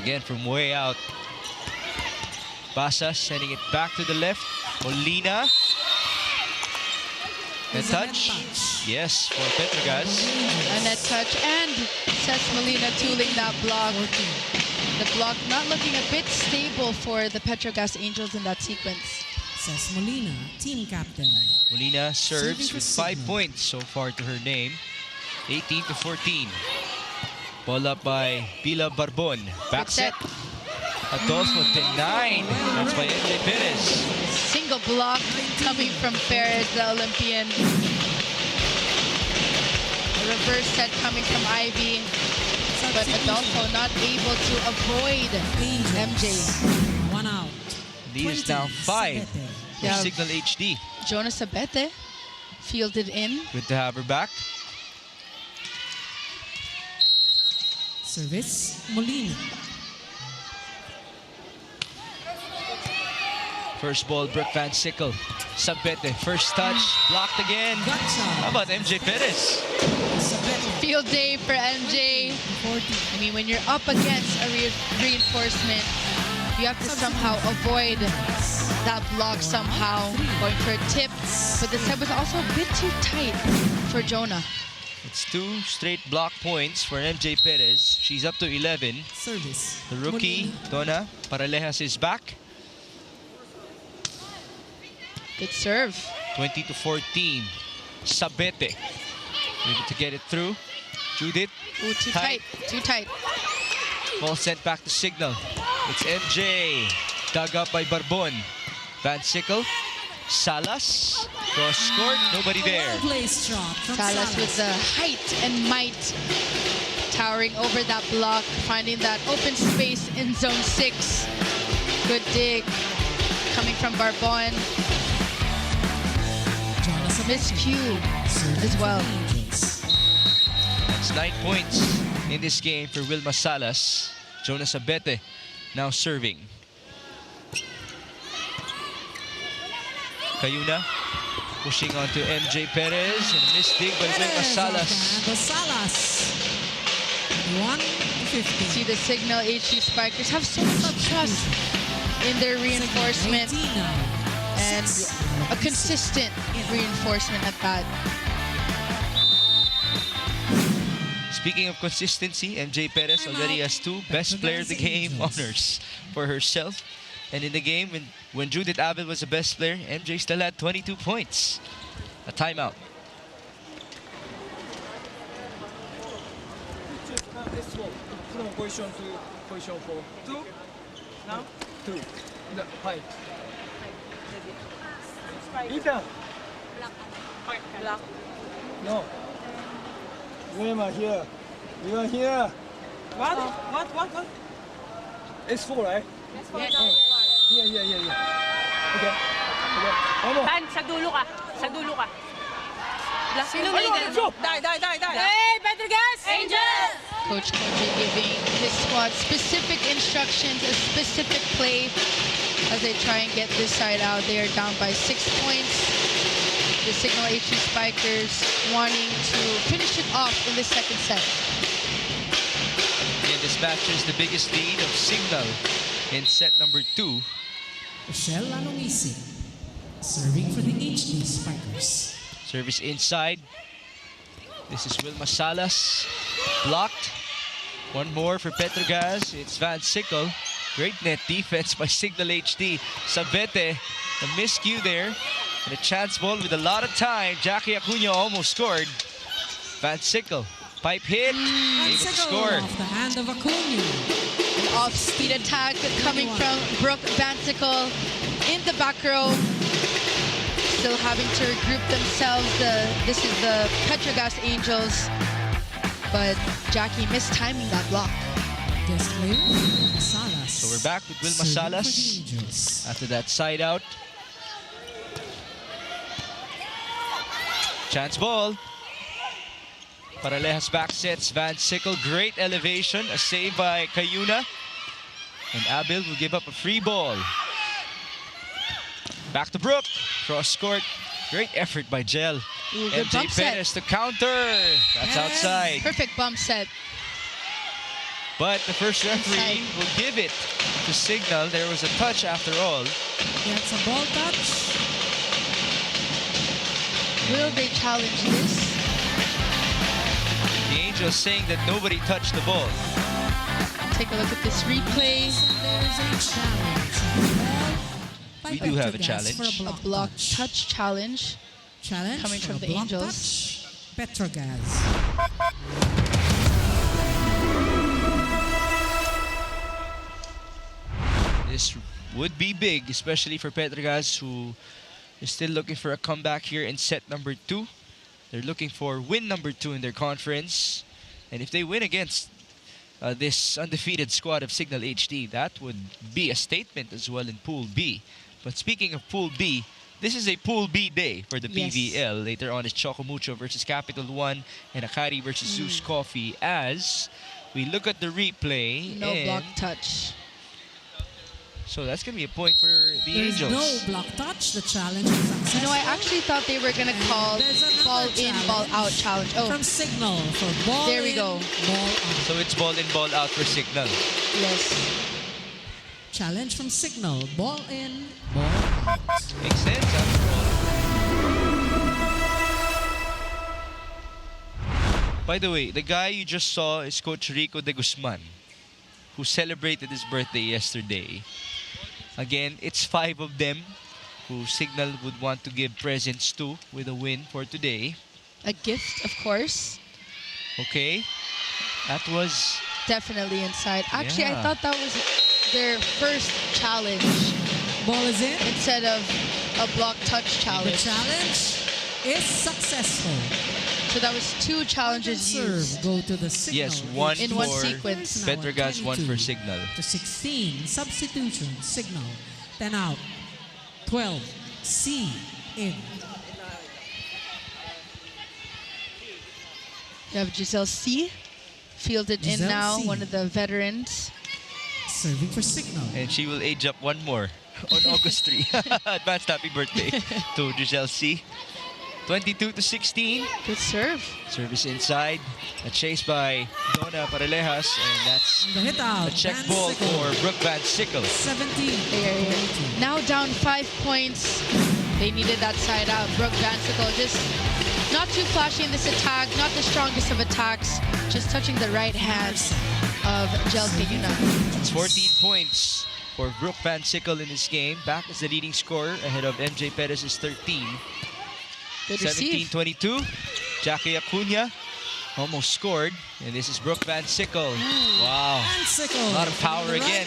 Again from way out. Basa sending it back to the left. Molina. A touch. Yes, for Petro Gazz. A net touch and Ces Molina tooling that block. The block not looking a bit stable for the Petro Gazz Angels in that sequence. Ces Molina, team captain. Molina serves Serving with for 5 Cignal. points so far to her name. 18-14. Ball up by Bila Barbon. Back set. Adolfo denied. That's by MJ Perez. Single block coming from Perez, the Olympian. A reverse set coming from Ivy. But Adolfo not able to avoid MJ. 1 out. Lead is now 5 for Yeah. Cignal HD. Jonas Abete fielded in. Good to have her back. Service, Molina. First ball, Brooke Van Sickle. Sabete, first touch, blocked again. Gotcha. How about MJ Perez? Field day for MJ. I mean, when you're up against a reinforcement, you have to somehow avoid that block somehow, going for a tip. But the set was also a bit too tight for Jonah. It's 2 straight block points for MJ Perez. She's up to 11. Service. The rookie, Donna Paralejas, is back. Good serve. 20-14. Sabete able to get it through. Judith. Ooh, too tight. Too tight. Ball sent back to Cignal. It's MJ. Dug up by Barbon. Van Sickle. Salas. Cross court. Nobody there. Well-placed shot from Salas with the height and might, towering over that block, finding that open space in zone 6. Good dig coming from Barbon. Miscue as well. That's 9 points in this game for Wilma Salas. Jonas Abete now serving. Cayuna pushing onto MJ Perez and a missed dig by Wilma Salas. And Salas. 1-15. See, the Cignal HD Spikers have so much trust in their reinforcement and a consistent reinforcement at that. Speaking of consistency, MJ Perez already has 2 Best Player of the Game honors for herself. And in the game, when Judith Abel was the best player, MJ still had 22 points. A timeout. From position to position 4. 2? Now? 2. Hi. Ethan! Black. No. When am I here? You are here. What? S4, right? S4. Yeah. Okay. Okay. One more. Tan, sa dulo ka. Sa dulo ka. Sino Let's leader? go. Hey, Petro Gazz Angels! Coach Koji giving his squad specific instructions, a specific play as they try and get this side out. They are down by 6 points. The Cignal HD Spikers wanting to finish it off in the second set. And this matches the biggest lead of Cignal in set number 2. Rochelle Lalomisi serving for the HD Spikers. Service inside. This is Wilma Salas. Blocked. One more for Petro Gazz. It's Van Sickle. Great net defense by Cignal HD. Sabete, a miscue there. And a chance ball with a lot of time. Jackie Acuna almost scored. Van Sickle. Pipe hit. Able to score. Off the hand of Acuna. An off-speed attack coming from Brooke Van Sickle in the back row. Still having to regroup themselves. This is the Petro Gazz Angels. But Jackie mistiming that block. Guest player, Wilma Salas. So we're back with Wilma Serving for the Salas Angels. after that side out. Chance ball. Paralejas back sets Van Sickle. Great elevation. A save by Cayuna. And Abil will give up a free ball. Back to Brooke. Cross court. Great effort by Gel. Ooh, good MJ bump set. Perez to counter. That's outside. Perfect bump set. But the first referee Inside. will give it to Cignal. There was a touch after all. That's a ball touch. Will they challenge this? The Angels saying that nobody touched the ball. Take a look at this replay. There's a challenge. By We do have a Petro Gazz challenge. for A block touch challenge. Challenge coming for from a the block Angels. touch. Petro Gazz. This would be big, especially for Petro Gazz, who is still looking for a comeback here in set number 2. They're looking for win number 2 in their conference. And if they win against this undefeated squad of Cignal HD, that would be a statement as well in Pool B. But speaking of Pool B, this is a Pool B day for the Yes. PVL. Later on is Chocomucho versus Capital One and Akari versus Zeus Coffee. As we look at the replay, No and block touch. so that's going to be a point for the There's Angels. no block touch. The challenge is successful. You know, I actually thought they were gonna call There's another ball in, ball out challenge. Oh, From Cignal for ball There we in, go. ball out. So it's ball in, ball out for Cignal. yes. Challenge from Cignal. Ball in, ball out. Makes sense after all. By the way, the guy you just saw is Coach Rico de Guzman, who celebrated his birthday yesterday. Again, it's 5 of them who Cignal would want to give presents to with a win for today. A gift, of course. Okay, that was Definitely inside. Actually, I Yeah. thought that was their first challenge Ball is in. instead of a block touch The challenge. challenge is successful. So that was 2 challenges Serve used. go to the Cignal. yes, one In for one sequence. Petro Gazz, one for Cignal. To 16. Substitution. Cignal. 10 out. 12. C in. You have Giselle C. fielded in Giselle now, C. one of the veterans. Serving for Cignal. And she will age up one more on August 3. Advanced happy birthday to Giselle C. 22 to 16. Good serve. Service inside. A chase by Donna Paralejas. And that's The hit out. a check Van ball Sickle. for Brooke Van Sickle. 17. There. Now down 5 points. They needed that side out. Brooke Van Sickle just not too flashy in this attack, not the strongest of attacks, just touching the right hand of Jel Cayuna. It's 14 points for Brooke Van Sickle in this game. Back as the leading scorer ahead of MJ Perez's 13. Good receive. 17-22. Jackie Acuna almost scored. And this is Brooke Van Sickle. Wow. Van Sickle. A lot of power From the right. again.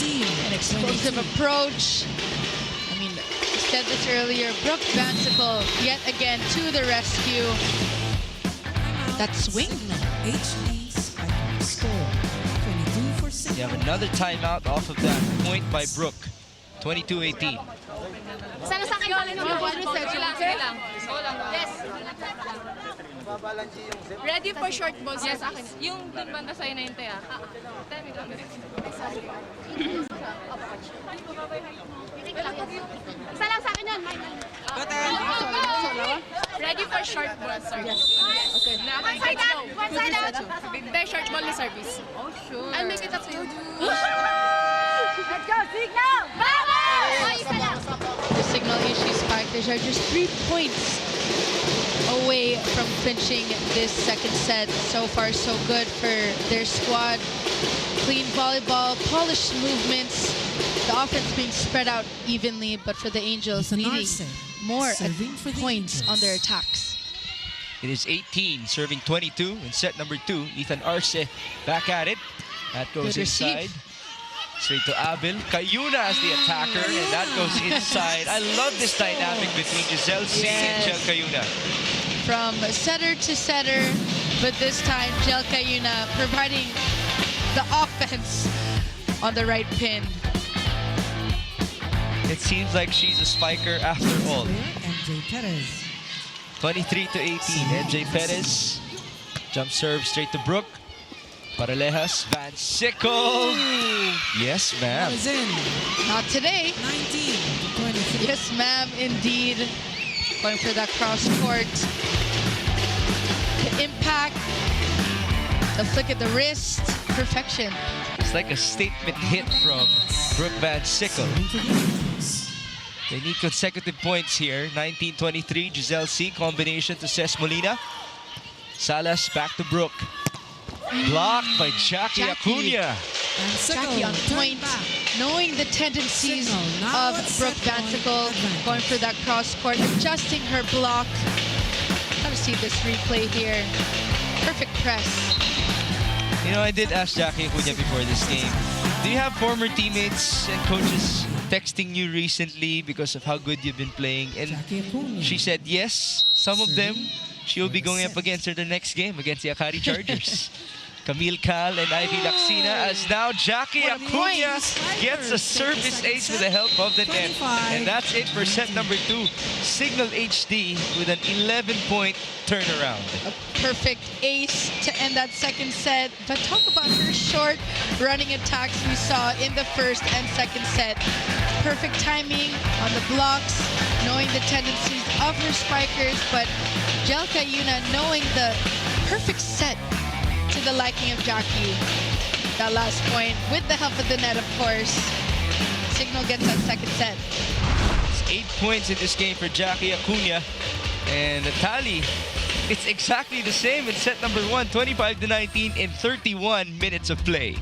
18. An explosive approach. I mean, I said this earlier. Brooke Van Sickle yet again to the rescue. That swing. HD Spikers score 22 for You Cignal. have another timeout off of that point by Brooke 22-18. Sana sa akin galing ng research. Sige lang. Yes. Ready for short balls. Yes, akin. Yung dun banda sa'yo na yun, Tea. Tell me kami. Isa lang sa akin yun. Ready for short balls, sir. Yes. Okay. One side out. One side out. Big short ball ni service. Oh, sure. I'll make it up to you. Let's go, Cignal! Bravo! Isa lang. The Cignal HD Spikers are just 3 points away from clinching this second set. So far, so good for their squad. Clean volleyball, polished movements, the offense being spread out evenly, but for the Angels, Ethan needing Arce more serving for the points Angels. on their attacks. It is 18, serving 22 in set number 2. Ethan Arce back at it. That goes Good receive. inside. Straight to Abel. Kayuna as the attacker, and that goes inside. I love this dynamic between Giselle C and Yes. Jel Kayuna. From setter to setter, but this time Jel Kayuna providing the offense on the right pin. It seems like she's a spiker after all. MJ Perez. 23-18. MJ Perez. Jump serve straight to Brooke. Paralejas. Van Sickle. Yes, ma'am. Is in. Not today. 19-23. Yes, ma'am, indeed. Going for that cross court. The impact, the flick of the wrist, perfection. It's like a statement hit from Brooke Van Sickle. Serving for the Angels. They need consecutive points here. 19-23. Giselle C. Combination to Ces Molina. Salas back to Brooke. Blocked by Jackie Acuna. And Sickle Jackie on turned point, back. knowing the tendencies Cignal now of at Brooke set Van point Sickle, advantage. going for that cross court, adjusting her block. Gotta see this replay here. Perfect press. You know, I did ask Jackie Acuna before this game, do you have former teammates and coaches texting you recently because of how good you've been playing? And Jackie Acuna. she said yes. Some of them, she will be going up against her the next game against the Akari Chargers. Camille Cal and Ivy Laxina, as now Jackie What a Acuna point. gets a service ace with the help of the net. 25. And that's it for set number 2. Cignal HD with an 11-point turnaround. A perfect ace to end that second set. But talk about her short running attacks we saw in the first and second set. Perfect timing on the blocks, knowing the tendencies of her spikers, but Jel Kayuna knowing the perfect set to the liking of Jackie. That last point, with the help of the net, of course. Cignal gets that second set. It's 8 points in this game for Jackie Acuna. And the tally, it's exactly the same in set number 1, 25-19 in 31 minutes of play.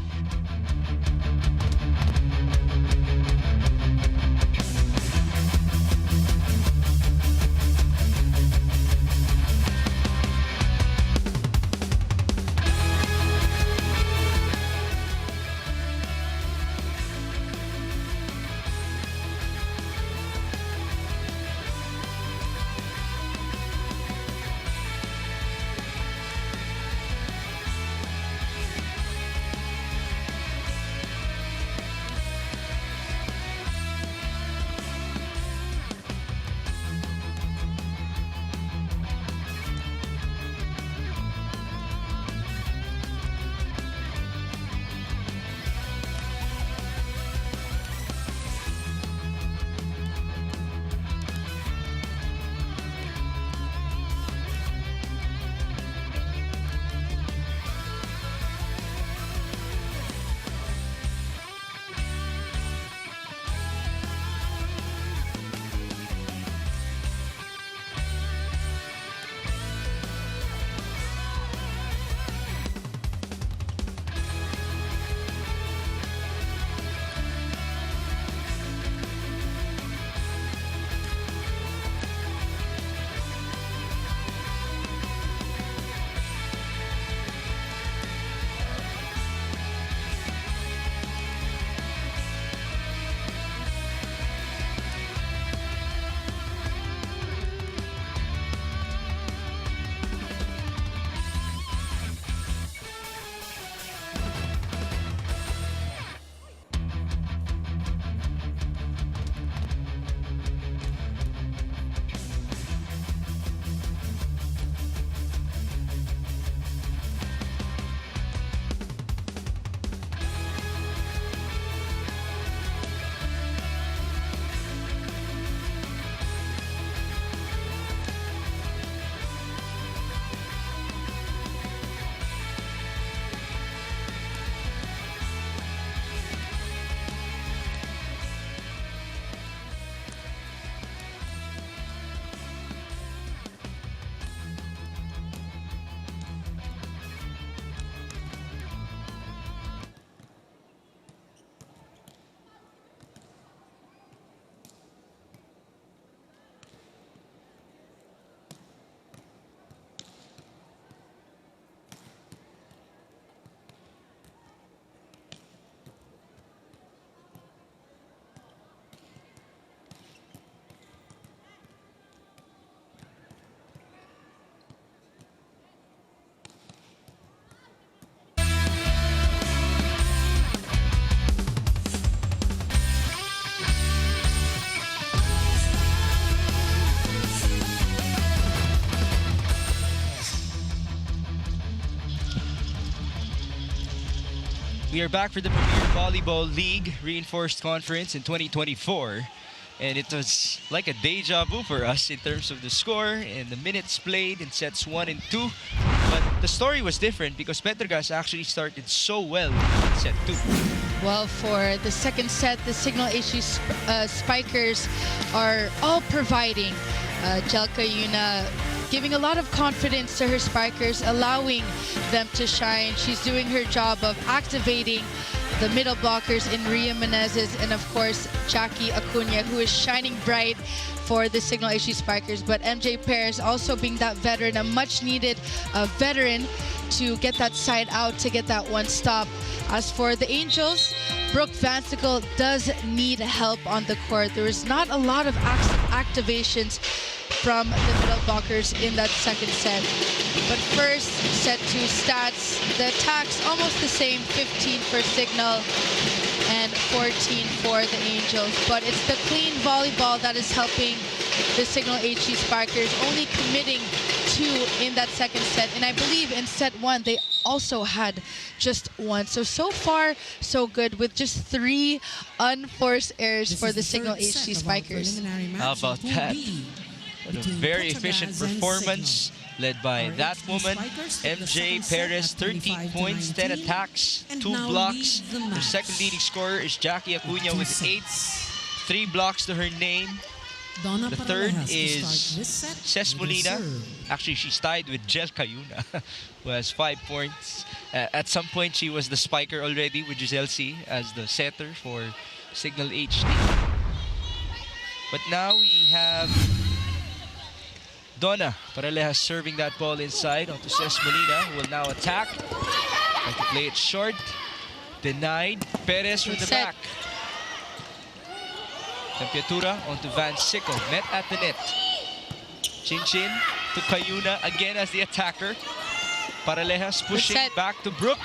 We are back for the Premier Volleyball League Reinforced Conference in 2024. And it was like a deja vu for us in terms of the score and the minutes played in sets 1 and 2. But the story was different because Petro Gazz actually started so well in set 2. Well, for the second set, the Cignal HD Spikers are all providing. Jelka Yuna giving a lot of confidence to her Spikers, allowing them to shine. She's doing her job of activating the middle blockers in Ria Menezes and, of course, Jackie Acuna, who is shining bright for the Cignal HD Spikers. But MJ Perez also being that veteran, a much-needed veteran to get that side out, to get that one stop. As for the Angels, Brooke Vansickle does need help on the court. There is not a lot of activations from the middle blockers in that second set. But first, set 2 stats. The attacks almost the same, 15 for Cignal and 14 for the Angels. But it's the clean volleyball that is helping the Cignal HD Spikers, only committing 2 in that second set. And I believe in set 1, they also had just 1. So far, so good with just 3 unforced errors for the Cignal HD Spikers. How about that? A very efficient performance led by that woman, MJ Perez, 13 points, 10 attacks, 2 blocks. Their second leading scorer is Jackie Acuna with 8, 3 blocks to her name. The third is Ces Molina. Actually, she's tied with Jelka Yuna, who has 5 points. At some point, she was the spiker already with Giselle C as the setter for Cignal HD. But now we have Donna Paralejas serving that ball inside onto Ces Molina, who will now attack. Trying to play it short. Denied. Perez from the back. Temperatura onto Vansickle. Met at the net. Chin Chin to Cayuna again as the attacker. Paralejas pushing back to Brooke.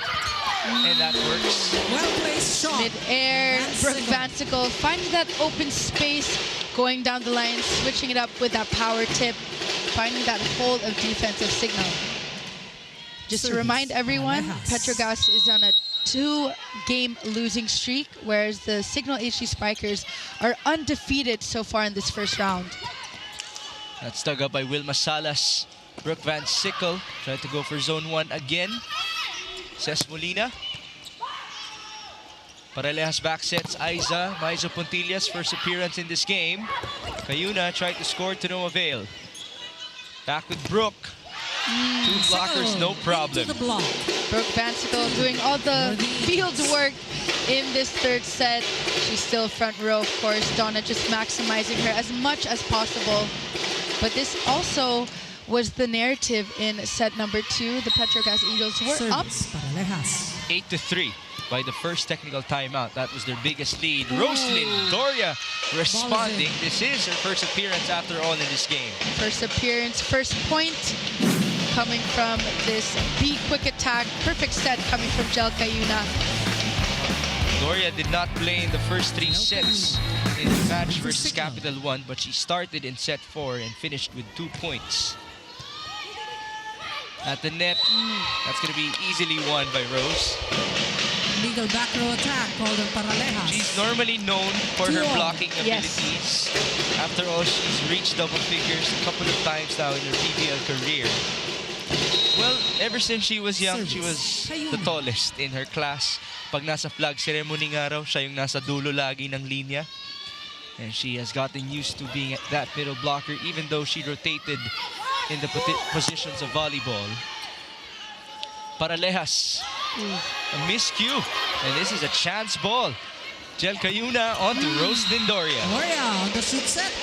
And that works. Well-placed shot. Mid-air, Brooke Vansickle finding that open space, going down the line, switching it up with that power tip, finding that hole of defense of Cignal. Just to remind everyone, Petro Gazz is on a 2-game losing streak, whereas the Cignal HD Spikers are undefeated so far in this first round. That's dug up by Wilma Salas. Brooke Vansickle trying to go for zone 1 again. Ces Molina. Paralejas back sets Aiza. Maizo Pontillas, first appearance in this game. Cayuna tried to score to no avail. Back with Brooke. 2 blockers, no problem. Brooke Vansickle doing all the field work in this third set. She's still front row, of course. Donna just maximizing her as much as possible. But this also was the narrative in set number 2. The Petro Gazz Angels were up 8-3 by the first technical timeout. That was their biggest lead. Roslyn Doria responding. This is her first appearance after all in this game. First appearance, first point coming from this quick attack. Perfect set coming from Jelka Yuna. Doria did not play in the first 3 sets in the match versus Capital One, but she started in set 4 and finished with 2 points. At the net, that's going to be easily won by Rose. Legal back row attack called on Paralejas. She's normally known for her blocking abilities. After all, she's reached double figures a couple of times now in her PVL career. Well, ever since she was young, she was the tallest in her class. Pag nasa flag ceremony nga raw, siya yung nasa dulo lagi ng linya. And she has gotten used to being at that middle blocker, even though she rotated in the positions of volleyball. Paralejas, a miscue, and this is a chance ball. Jelka Yuna onto Roslyn Doria. Doria on the shoot set.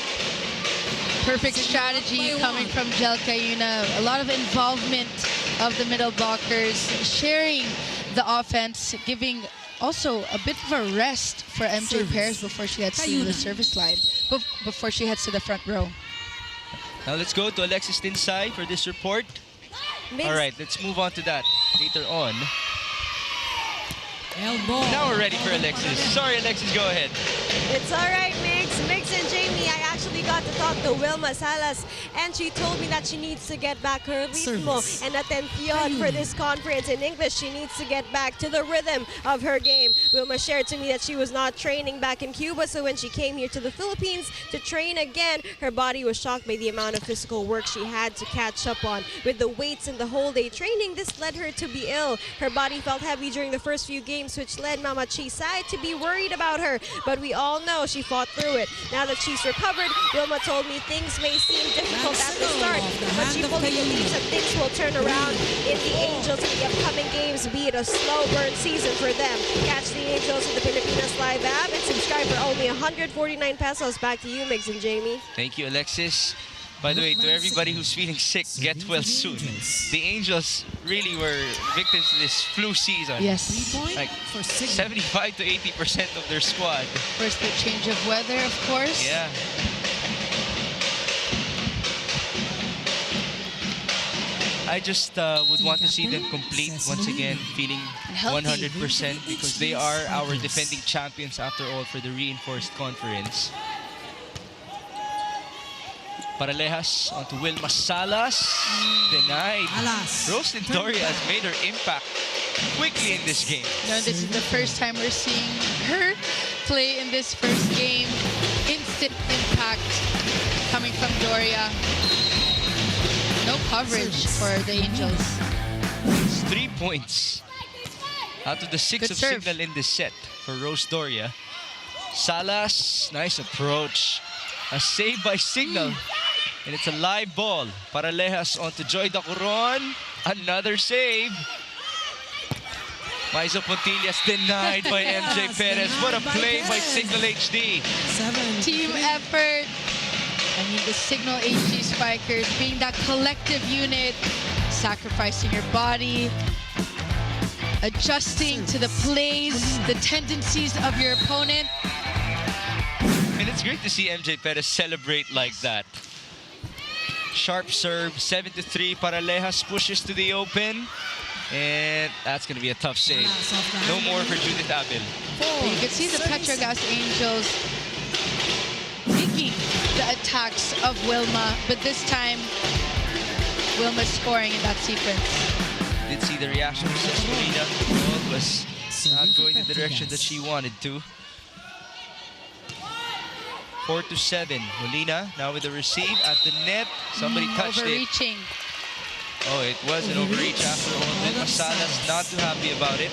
Perfect strategy coming from Jelka Yuna. A lot of involvement of the middle blockers, sharing the offense, giving also a bit of a rest for MJ Perez before she heads to the service line, before she heads to the front row. Now let's go to Alexis Tinsay for this report. All right, let's move on to that later on. Elbow. Now we're ready for Alexis. Sorry, Alexis, go ahead. It's all right, Mix and Jamie. I actually got to talk out to Wilma Salas, and she told me that she needs to get back her ritmo Service. and atención for this conference. In English, she needs to get back to the rhythm of her game. Wilma shared to me that she was not training back in Cuba, so when she came here to the Philippines to train again, her body was shocked by the amount of physical work she had to catch up on. With the weights and the whole day training, this led her to be ill. Her body felt heavy during the first few games, which led Mama Chisay to be worried about her. But we all know she fought through it. Now that she's recovered, Wilma told me things may seem difficult at the start, but she fully believes that things will turn around in the Angels in the upcoming games, be it a slow burn season for them. Catch the Angels in the Pilipinas Live app and subscribe for only 149 pesos. Back to you, Migs and Jamie. Thank you, Alexis. By the way, to everybody who's feeling sick, get well soon. The Angels really were victims to this flu season. Yes. Like 75 to 80% of their squad. First, the change of weather, of course. Yeah. I just would want to see them complete once again, feeling 100% because they are our defending champions after all for the reinforced conference. Paralejas onto Wilma Salas. Denied. Rose Doria has made her impact quickly in this game. No, this is the first time we're seeing her play in this first game. Instant impact coming from Doria. No coverage for the Angels. It's 3 points out of the 6 of Cignal in this set for Rose Doria. Salas, nice approach. A save by Cignal. And it's a live ball. Paralejas onto Joy Dacuron. Another save. Maizo Pontillas denied by MJ Perez. What a play by Cignal HD. Team effort. I mean, the Cignal HD Spikers being that collective unit, sacrificing your body, adjusting to the plays, the tendencies of your opponent. And it's great to see MJ Perez celebrate like that. Sharp serve, 7-3. Paralejas pushes to the open. And that's going to be a tough save. No more for Judith Abel. You can see the Petro Gazz Angels taking the attacks of Wilma, but this time, Wilma's scoring in that sequence. Did see the reaction of Molina. It was not going the direction that she wanted to. 4-7. Molina now with the receive at the net. Somebody touched overreaching. it. Oh, it was an overreach after all. Wilma Salas not too happy about it.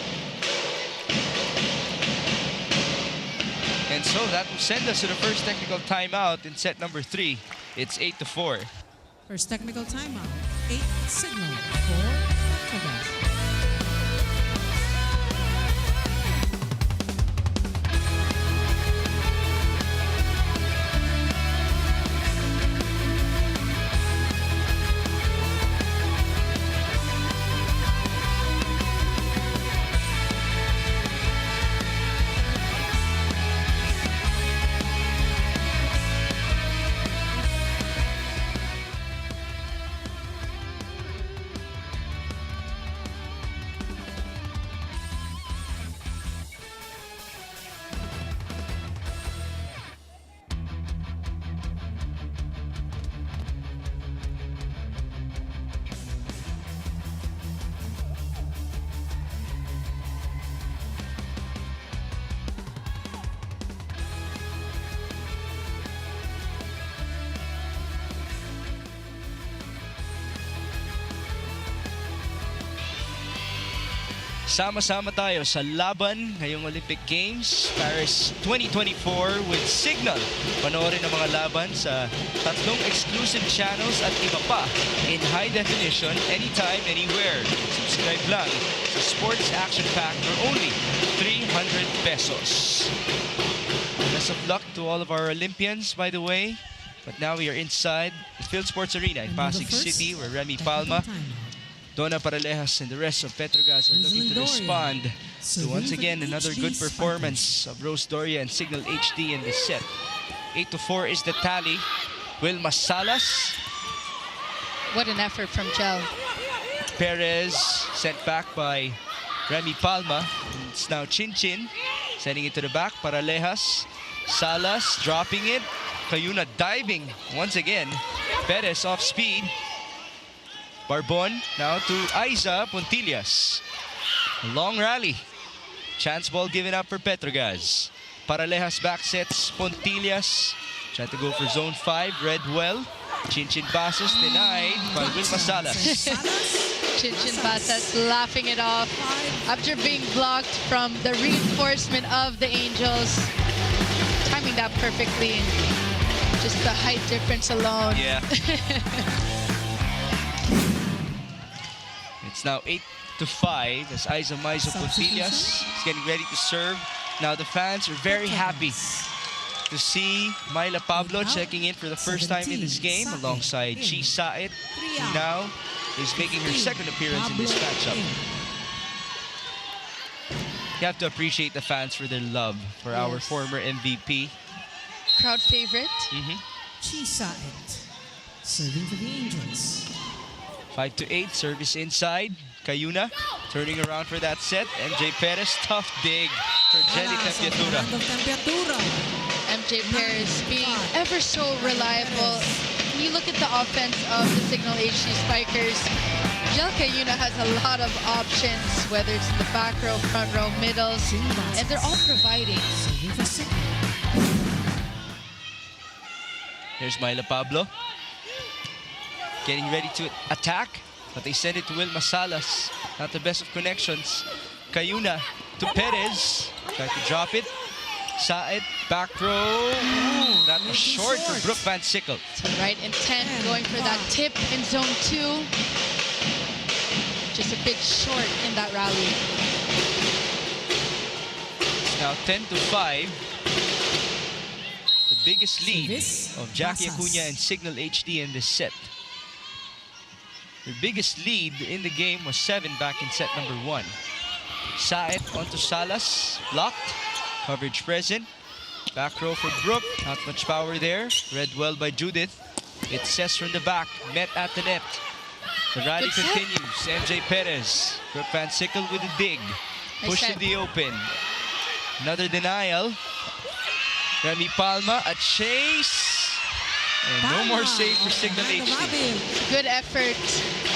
And so that will send us to the first technical timeout in set number 3. It's 8-4. First technical timeout. 8 Cignal for Petro Gazz. Sama-sama tayo sa laban ngayong Olympic Games, Paris 2024 with Cignal. Panoorin ang mga laban sa 3 exclusive channels at iba pa in high definition, anytime, anywhere. Subscribe lang sa Sports Action Pack for only 300 pesos. Best of luck to all of our Olympians, by the way. But now we are inside the Field Sports Arena in Pasig City, where Remy Palma, Donna Paralejas, and the rest of Petro Gazz are looking to respond to once again another good performance of Rose Doria and Cignal HD in this set. 8-4 is the tally. Wilma Salas. What an effort from Gel. Perez sent back by Remy Palma. It's now Chin Chin sending it to the back. Paralejas. Salas dropping it. Cayuna diving once again. Perez off speed. Barbon now to Aiza Pontillas. Long rally. Chance ball given up for Petro Gazz. Paralejas back sets Pontillas. Try to go for zone 5. Read well. Chinchin passes denied by Wilma Salas. Chinchin Basas laughing it off after being blocked from the reinforcement of the Angels. Timing that perfectly. Just the height difference alone. Yeah. It's now 8-5 as Aiza Maizo Pontillas is getting ready to serve. Now the fans are very happy to see Myla Pablo checking in for the first time in this game alongside Chi Saet, who now is making her second appearance in this matchup. You have to appreciate the fans for their love for our former MVP. Crowd favorite. Chi Saet serving for the Angels. 5-8, service inside. Cayuna turning around for that set. MJ Perez, tough dig for Jelly Tempiatura. MJ Perez being ever so reliable. When you look at the offense of the Cignal HD Spikers, Jel Cayuna has a lot of options, whether it's in the back row, front row, middles, and they're all providing. Here's Myla Pablo. Getting ready to attack, but they send it to Wilma Salas. Not the best of connections. Cayuna to Perez. Try to drop it. Saed, back row. Ooh, that was short for Brooke Van Sickle. So right intent, going for that tip in zone 2. Just a bit short in that rally. It's now 10-5. The biggest lead of Jackie Acuna and Cignal HD in this set. Their biggest lead in the game was 7 back in set number 1. Saet onto Salas, blocked, coverage present. Back row for Brooke, not much power there. Read well by Judith. It says from the back, met at the net. The rally continues. MJ Perez, Brooke Van Sickle with a dig. Push to the open. Another denial. Remy Palma, a chase. And no more save for Cignal HD. Good effort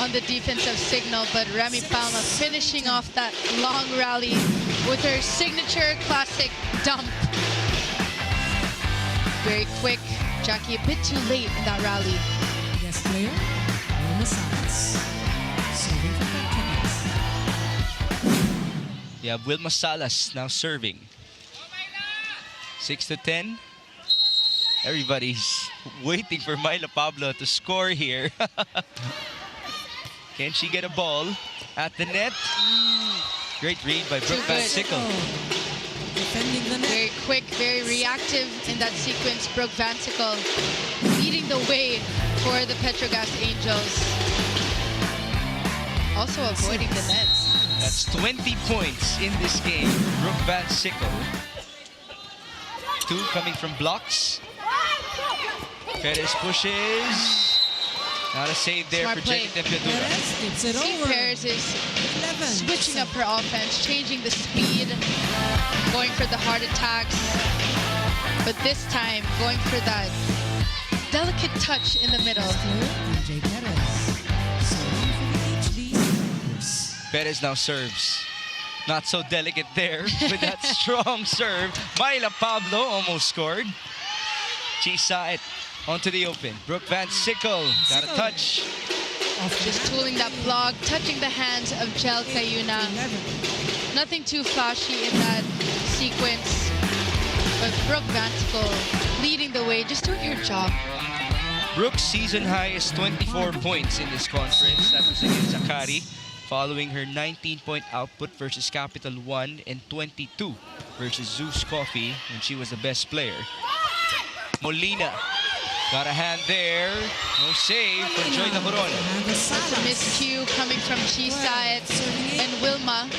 on the defense of Cignal, but Remy Palma finishing off that long rally with her signature classic dump. Very quick. Jackie a bit too late in that rally. Guest player, Wilma Salas. Serving for Petro Gazz. Yeah, Wilma Salas now serving. 6-10. Everybody's waiting for Myla Pablo to score here. Can she get a ball at the net? Great read by Brooke Van Sickle. Defending the net. Very quick, very reactive in that sequence. Brooke Van Sickle leading the way for the Petro Gazz Angels. Also avoiding the nets. That's 20 points in this game. Brooke Van Sickle. 2 coming from blocks. Perez pushes. Not a save there Smart for play. Jenny Tempiatura. Tips it over. Perez is 11. switching up her offense, changing the speed, going for the hard attacks. But this time, going for that delicate touch in the middle. MJ Perez. Serving for the HD Spikers. Perez now serves. Not so delicate there with that strong serve. Myla Pablo almost scored. Chi Saet onto the open. Brooke Van Sickle got a touch. Just tooling that block, touching the hands of Jel Cayuna. Nothing too flashy in that sequence. But Brooke Van Sickle leading the way, just doing her job. Brooke's season high is 24 points in this conference. That was against Zakari, following her 19-point output versus Capital One and 22 versus Zeus Coffee when she was the best player. Molina got a hand there. No save for Joy La Corona. That's a miscue coming from Chi Saet and Wilma.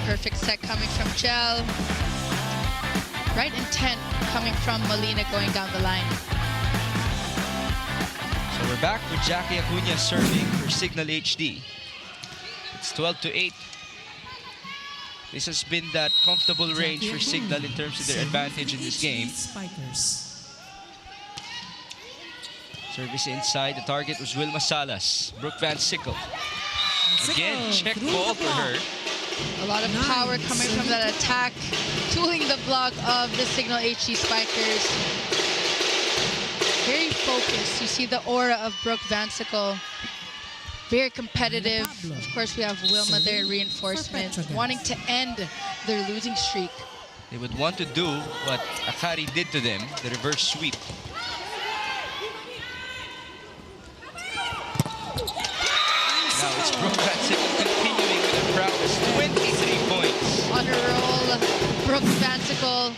Perfect set coming from Jel. Right intent coming from Molina going down the line. So we're back with Jackie Acuna serving for Cignal HD. It's 12-8. This has been that comfortable range for Cignal in terms of their advantage in this game. Spikers. Service inside, the target was Wilma Salas. Brooke Van Sickle. Again, check ball for her. A lot of power coming from that attack, tooling the block of the Cignal HD Spikers. Very focused. You see the aura of Brooke Van Sickle. Very competitive. Of course, we have Wilma there, reinforcement, wanting to end their losing streak. They would want to do what Akari did to them, the reverse sweep. Now it's Brooke Van Sickle continuing with the prowess. 23 points. On a roll, Brooke Van Sickle.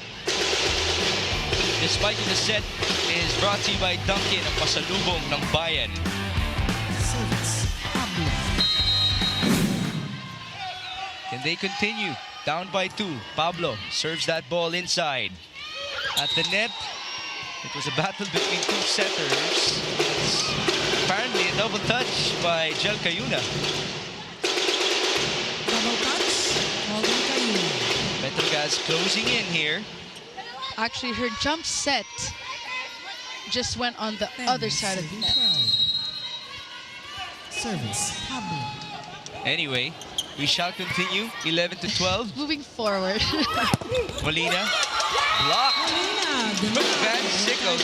The spike in the set is brought to you by Dunkin', ang pasalubong ng bayan. Can they continue? Down by 2. Pablo serves that ball inside. At the net, it was a battle between two setters. It's apparently a double touch by Jel Cayuna. Double touch, Alden Cayuna. Petro Gazz closing in here. Actually, her jump set just went on the other side of the net. Service, Pablo. Anyway, we shall continue. 11 to 12. Moving forward. Molina blocked. Brooke Van Sickle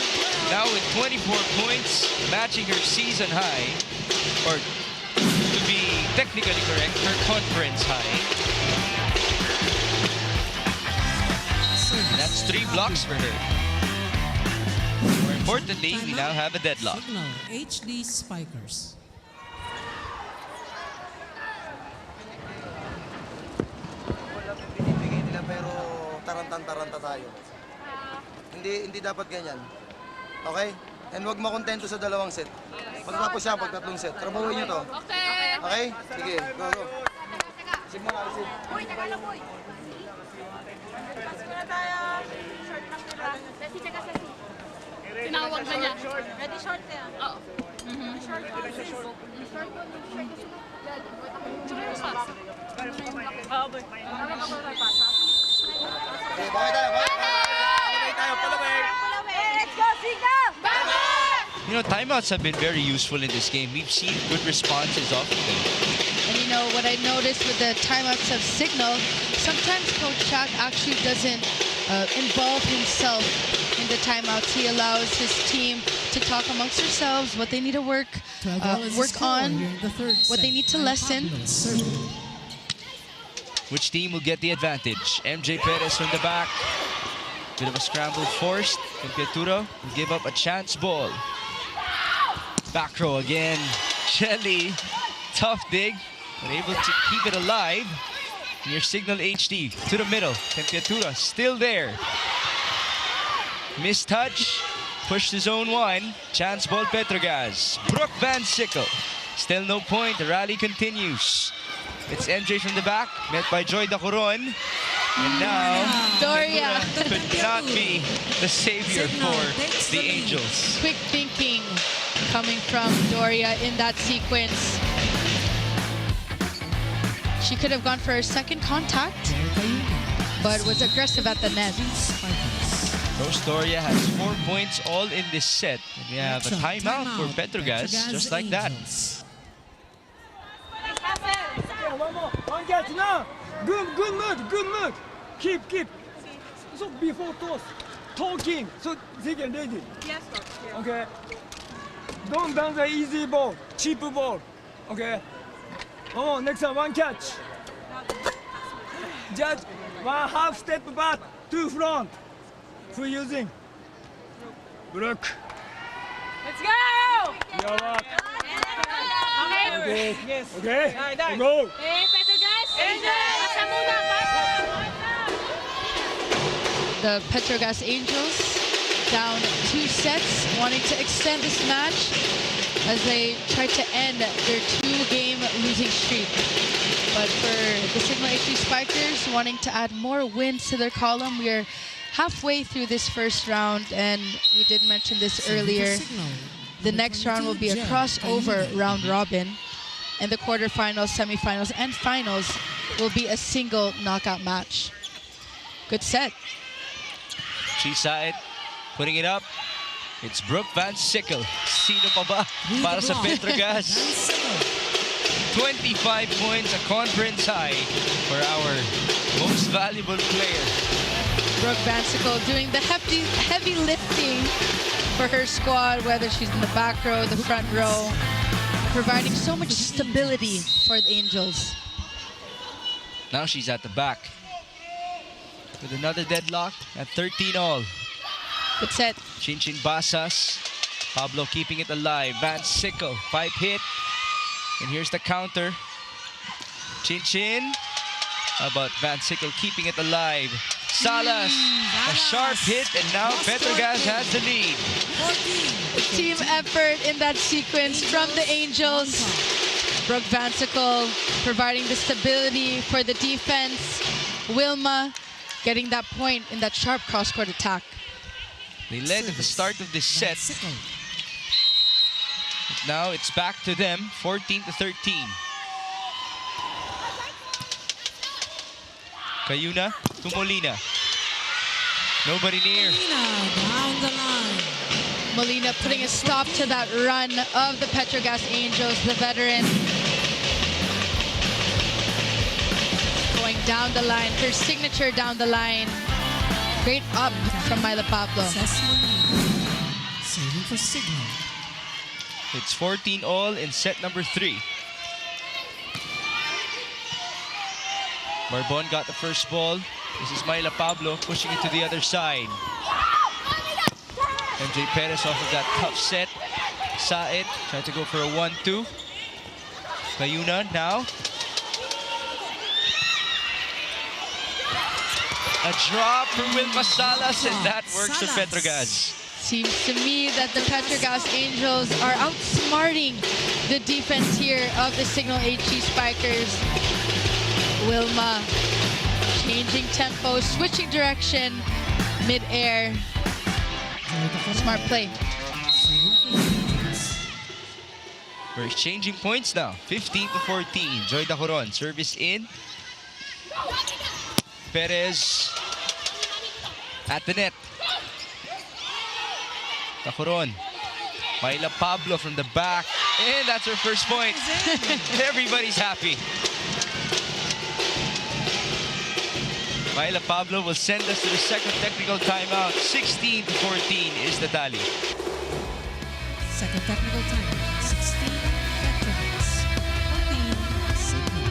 now with 24 points, matching her season high, or to be technically correct, her conference high. That's 3 blocks for her. More importantly, we now have a deadlock. Cignal HD Spikers. Binibigay nila pero tarantan-taranta tayo. Hindi dapat ganyan. Okay? And huwag makontento sa dalawang set. Pagkatapos siya, pag 3 set. Trabahuin niyo to. Okay. Okay? Sige, go, go. Sige mo na, receive. Uy, teka lang, uy. Tinawag na niya. Ready short niya. Oo. Short short. Okay, bakit tayo? Let's go, Cignal! You know, timeouts have been very useful in this game. We've seen good responses off of them. And you know, what I noticed with the timeouts of Cignal, sometimes Coach Shaq actually doesn't involve himself in the timeouts. He allows his team to talk amongst themselves, what they need to work on, what they need to lessen. Which team will get the advantage? MJ Perez from the back. Bit of a scramble forced. Petro will give up a chance ball. Back row again. Shelly, tough dig, but able to keep it alive. Near Cignal HD to the middle. Petro still there. Mistouch, pushed to zone 1. Chance ball Petro Gazz. Brooke Van Sickle. Still no point. The rally continues. It's MJ from the back, met by Joy Dacoron. And now, Doria. could not be the savior for the Angels. Quick thinking coming from Doria in that sequence. She could have gone for her second contact, but was aggressive at the net. Rose Doria has 4 points all in this set. And we have a timeout for Petro Gazz, just like that. One more. One catch now. Good mood. Keep. So before toss, talking, so they get ready. Yes, coach. Okay. Don't dance the easy ball, cheap ball. Okay. Oh, next one catch. Judge, 1 half step back, 2 front. For using. Brooke. Let's go! You're up. Okay. Okay. Yes. Okay. Done. Go. Hey, Petro Gazz! Pasa muna, pasa! The Petro Gazz Angels down 2 sets, wanting to extend this match as they try to end their 2-game losing streak. But for the Cignal HD Spikers, wanting to add more wins to their column, we are halfway through this first round, and we did mention this earlier. The next round will be a crossover round robin, and the quarterfinals, semifinals, and finals will be a single knockout match. Good set. She's side, putting it up. It's Brooke Van Sickle. Sino pa ba para sa Petro Gazz? 25 points, a conference high for our most valuable player. Brooke Van Sickle doing the heavy lifting for her squad, whether she's in the back row, the front row, providing so much stability for the Angels. Now she's at the back with another deadlock at 13-all. Good set. Chinchin Basas. Pablo keeping it alive. Van Sickle, pipe hit. And here's the counter. Chinchin. How about Van Sickle keeping it alive? Salas, a sharp hit, and now Petro Gazz has the lead. Team effort in that sequence from the Angels. Brooke Van Sickle providing the stability for the defense. Wilma getting that point in that sharp cross-court attack. They led at the start of this set. Now it's back to them, 14-13. Cayuna to Molina. Nobody near. Down the line. Molina putting a stop to that run of the Petro Gazz Angels, the veteran. Going down the line, her signature down the line. Great up from Myla Pablo. Saving for Cignal. It's 14-all in set number 3. Barbon got the first ball. This is Myla Pablo pushing it to the other side. MJ Perez off of that tough set. Said trying to go for a 1-2. Cayuna now. A drop from Wilma Salas, and that works for Petro Gazz. Seems to me that the Petro Gazz Angels are outsmarting the defense here of the Cignal HD Spikers. Wilma changing tempo, switching direction, mid-air. Smart play. We're exchanging points now. 15-14. Joy Dacoron, service in. Perez at the net. Dacoron. Myla Pablo from the back. And that's her first point. Everybody's happy. Myla Pablo will send us to the second technical timeout. 16-14 is the tally. Second technical time. 16 Petro Gazz. 14 Cignal.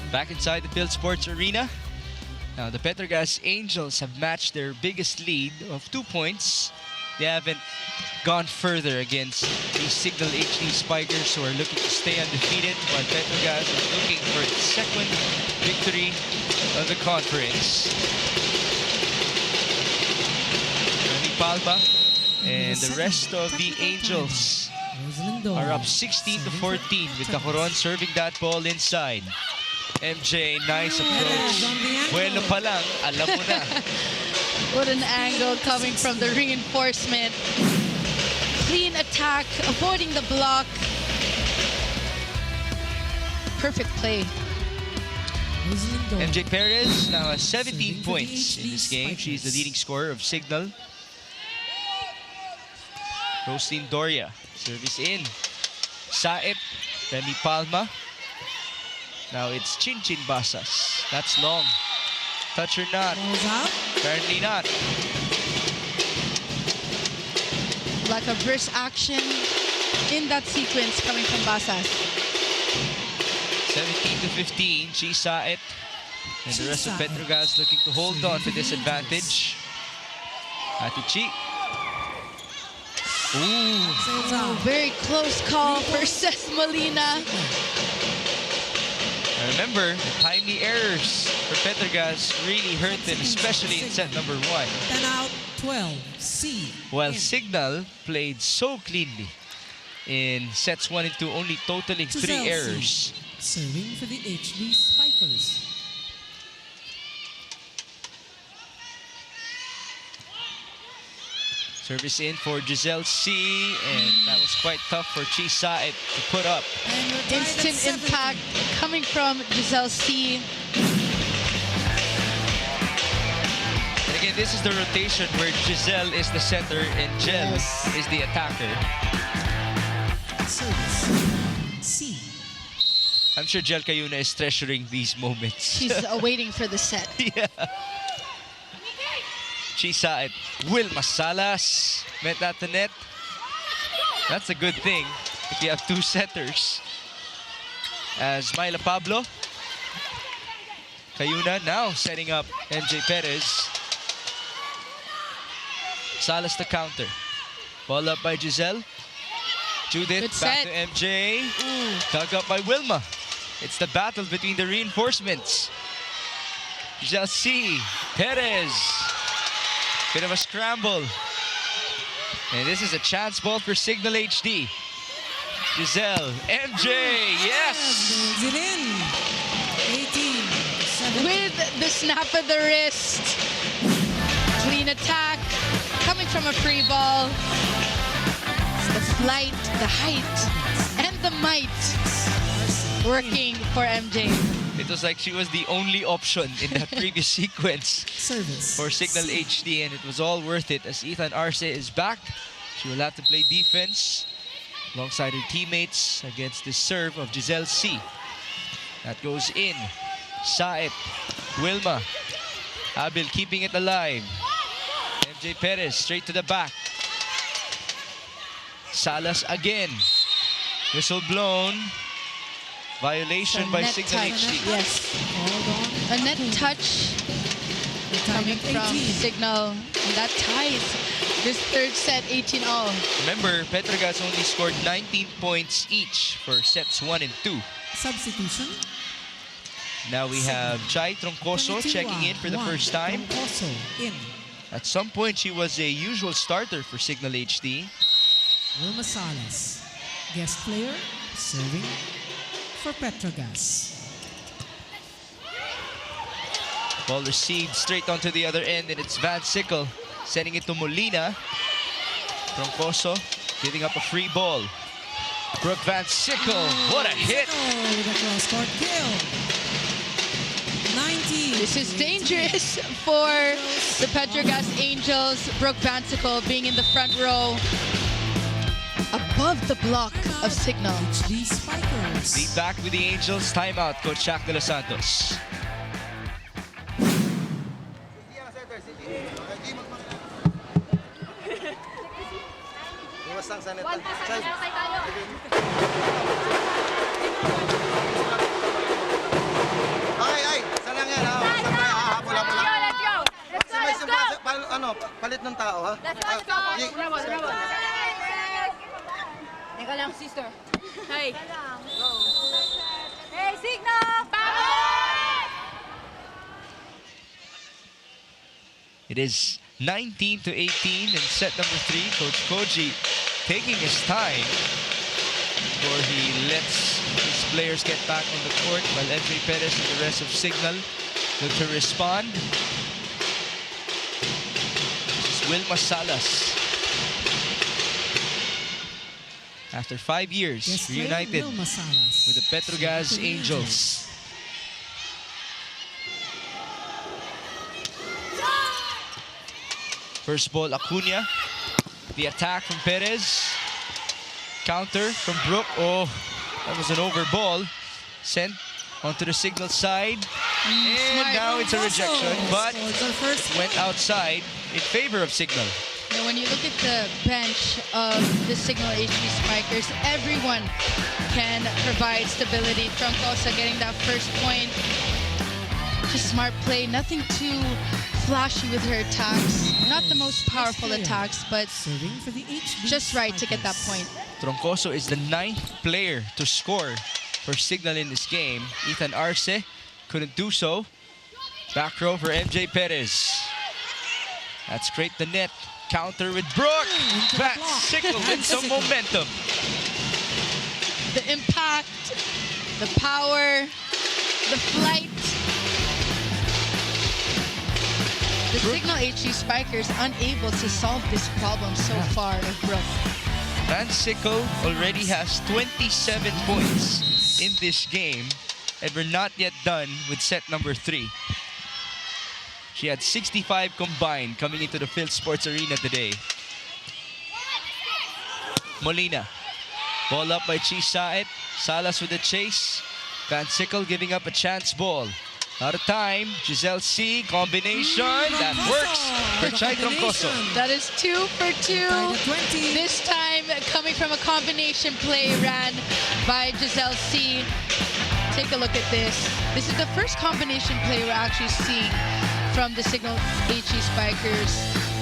Back inside the Build Sports Arena. Now the Petro Gazz Angels have matched their biggest lead of 2 points. They haven't gone further against the Cignal HD Spikers, who are looking to stay undefeated, while Petro Gazz is looking for its second victory of the conference. Remy Palma and the rest of the Angels are up 16-14 with Dacoron serving that ball inside. MJ, nice approach. Bueno pa lang, alam mo na. What an angle coming from the reinforcement. Clean attack, avoiding the block. Perfect play. MJ Perez now has 17 points in this game. She's the leading scorer of Cignal. Roslyn Doria, service in. Saet, Remy Palma. Now it's Chin Chin Basas. That's long. Touch or not? Balls out. Apparently not. Like a brisk action in that sequence coming from Basas. 17-15. Chi Saet. And the rest of Petro Gazz looking to hold on to this advantage. Ate Chi. Ooh. Oh, very close call for Ses Molina. Remember, the timely errors for Petro Gazz really hurt them, especially in set number 1. 10 out, 12. C. While in. Cignal played so cleanly in sets 1 and 2, only totaling 3 Giselle C. errors. Serving for the HD Spikers. Service in for Giselle C, and that was quite tough for Chi Saet to put up. And we're tied at Instant 17. impact coming from Giselle C. And again, this is the rotation where Giselle is the center and Gel is the attacker. Service. C. I'm sure Gel Cayuna is treasuring these moments. She's waiting for the set. Yeah. Chi Saet. Wilma Salas met at the net. That's a good thing if you have 2 setters. As Myla Pablo. Cayuna now setting up MJ Perez. Salas the counter. Ball up by Giselle. Judith Good back set. to MJ. Dug up by Wilma. It's the battle between the reinforcements. Giselle C. Perez. Bit of a scramble. And this is a chance ball for Cignal HD. Giselle, MJ, yes! Moves it in. 18. 17. With the snap of the wrist. Clean attack. Coming from a free ball. It's the flight, the height, and the might working for MJ. It was like she was the only option in that previous sequence Service. for Cignal HD, and it was all worth it as Ethan Arce is back. She will have to play defense alongside her teammates against the serve of Giselle C. That goes in. Saet, Wilma, Abil keeping it alive. MJ Perez straight to the back. Salas again. Whistle blown. Violation So by net Cignal touch. HD. Yes. Hold on. A net touch coming from Cignal. And that ties this third set 18-all. Remember, Petro Gazz only scored 19 points each for sets 1 and 2. Substitution. Now we have Chai Troncoso checking in for the first time. Troncoso in. At some point, she was a usual starter for Cignal HD. Wilma Salas. Guest player. Serving for Petro Gazz. Ball received straight onto the other end, and it's Van Sickle sending it to Molina. Troncoso giving up a free ball. Brooke Van Sickle, what a hit! Oh, with a cross-court kill. 19. This is dangerous for the Petro Gazz Angels. Brooke Van Sickle being in the front row. Above the block of Cignal. HD Spikers. Be back with the Angels. Timeout, Coach Shaq de los Santos. Iwas lang sa net. Ay, isa lang yan ha. Isa tayo ha. Pula. Let's go. Ano, palit ng tao ha. Let's go. Teka lang, sister. Hey. Hey, Cignal! It is 19-18 in set number 3. Coach Koji taking his time before he lets his players get back on the court while MJ Perez and the rest of Cignal look to respond. This is Wilma Salas. After 5 years, Guest player, reunited Wilma Salas. with the Petro Gazz Angels. First ball, Acuna. The attack from Perez. Counter from Brooke. Oh, that was an over ball. Sent onto the Cignal side. And smart. now it's a rejection, but Scores our first went point. outside in favor of Cignal. Now, when you look at the bench of the Cignal HD Spikers, everyone can provide stability. Troncoso getting that first point. Just smart play, nothing too flashy with her attacks. Not the most powerful attacks, but Serving for the HD just right to get that Spikers. point. Troncoso is the 9th player to score for Cignal in this game. Ethan Arce couldn't do so. Back row for MJ Perez. That's great, the net. Counter with Brooke. That Cignal with some momentum. The impact, the power, the flight. The Cignal HD Spikers unable to solve this problem so far with Brooke. Van Sickle already has 27 points in this game, and we're not yet done with set number 3. She had 65 combined coming into the Phil Sports Arena today. Molina. Ball up by Chi Saet. Salas with the chase. Van Sickle giving up a chance ball. Out of time. Giselle C. Combination. That works for Chai Troncoso. That is 2 for 2. By the 20. This time coming from a combination play ran by Giselle C. Take a look at this. This is the first combination play we're actually seeing from the Cignal HD Spikers.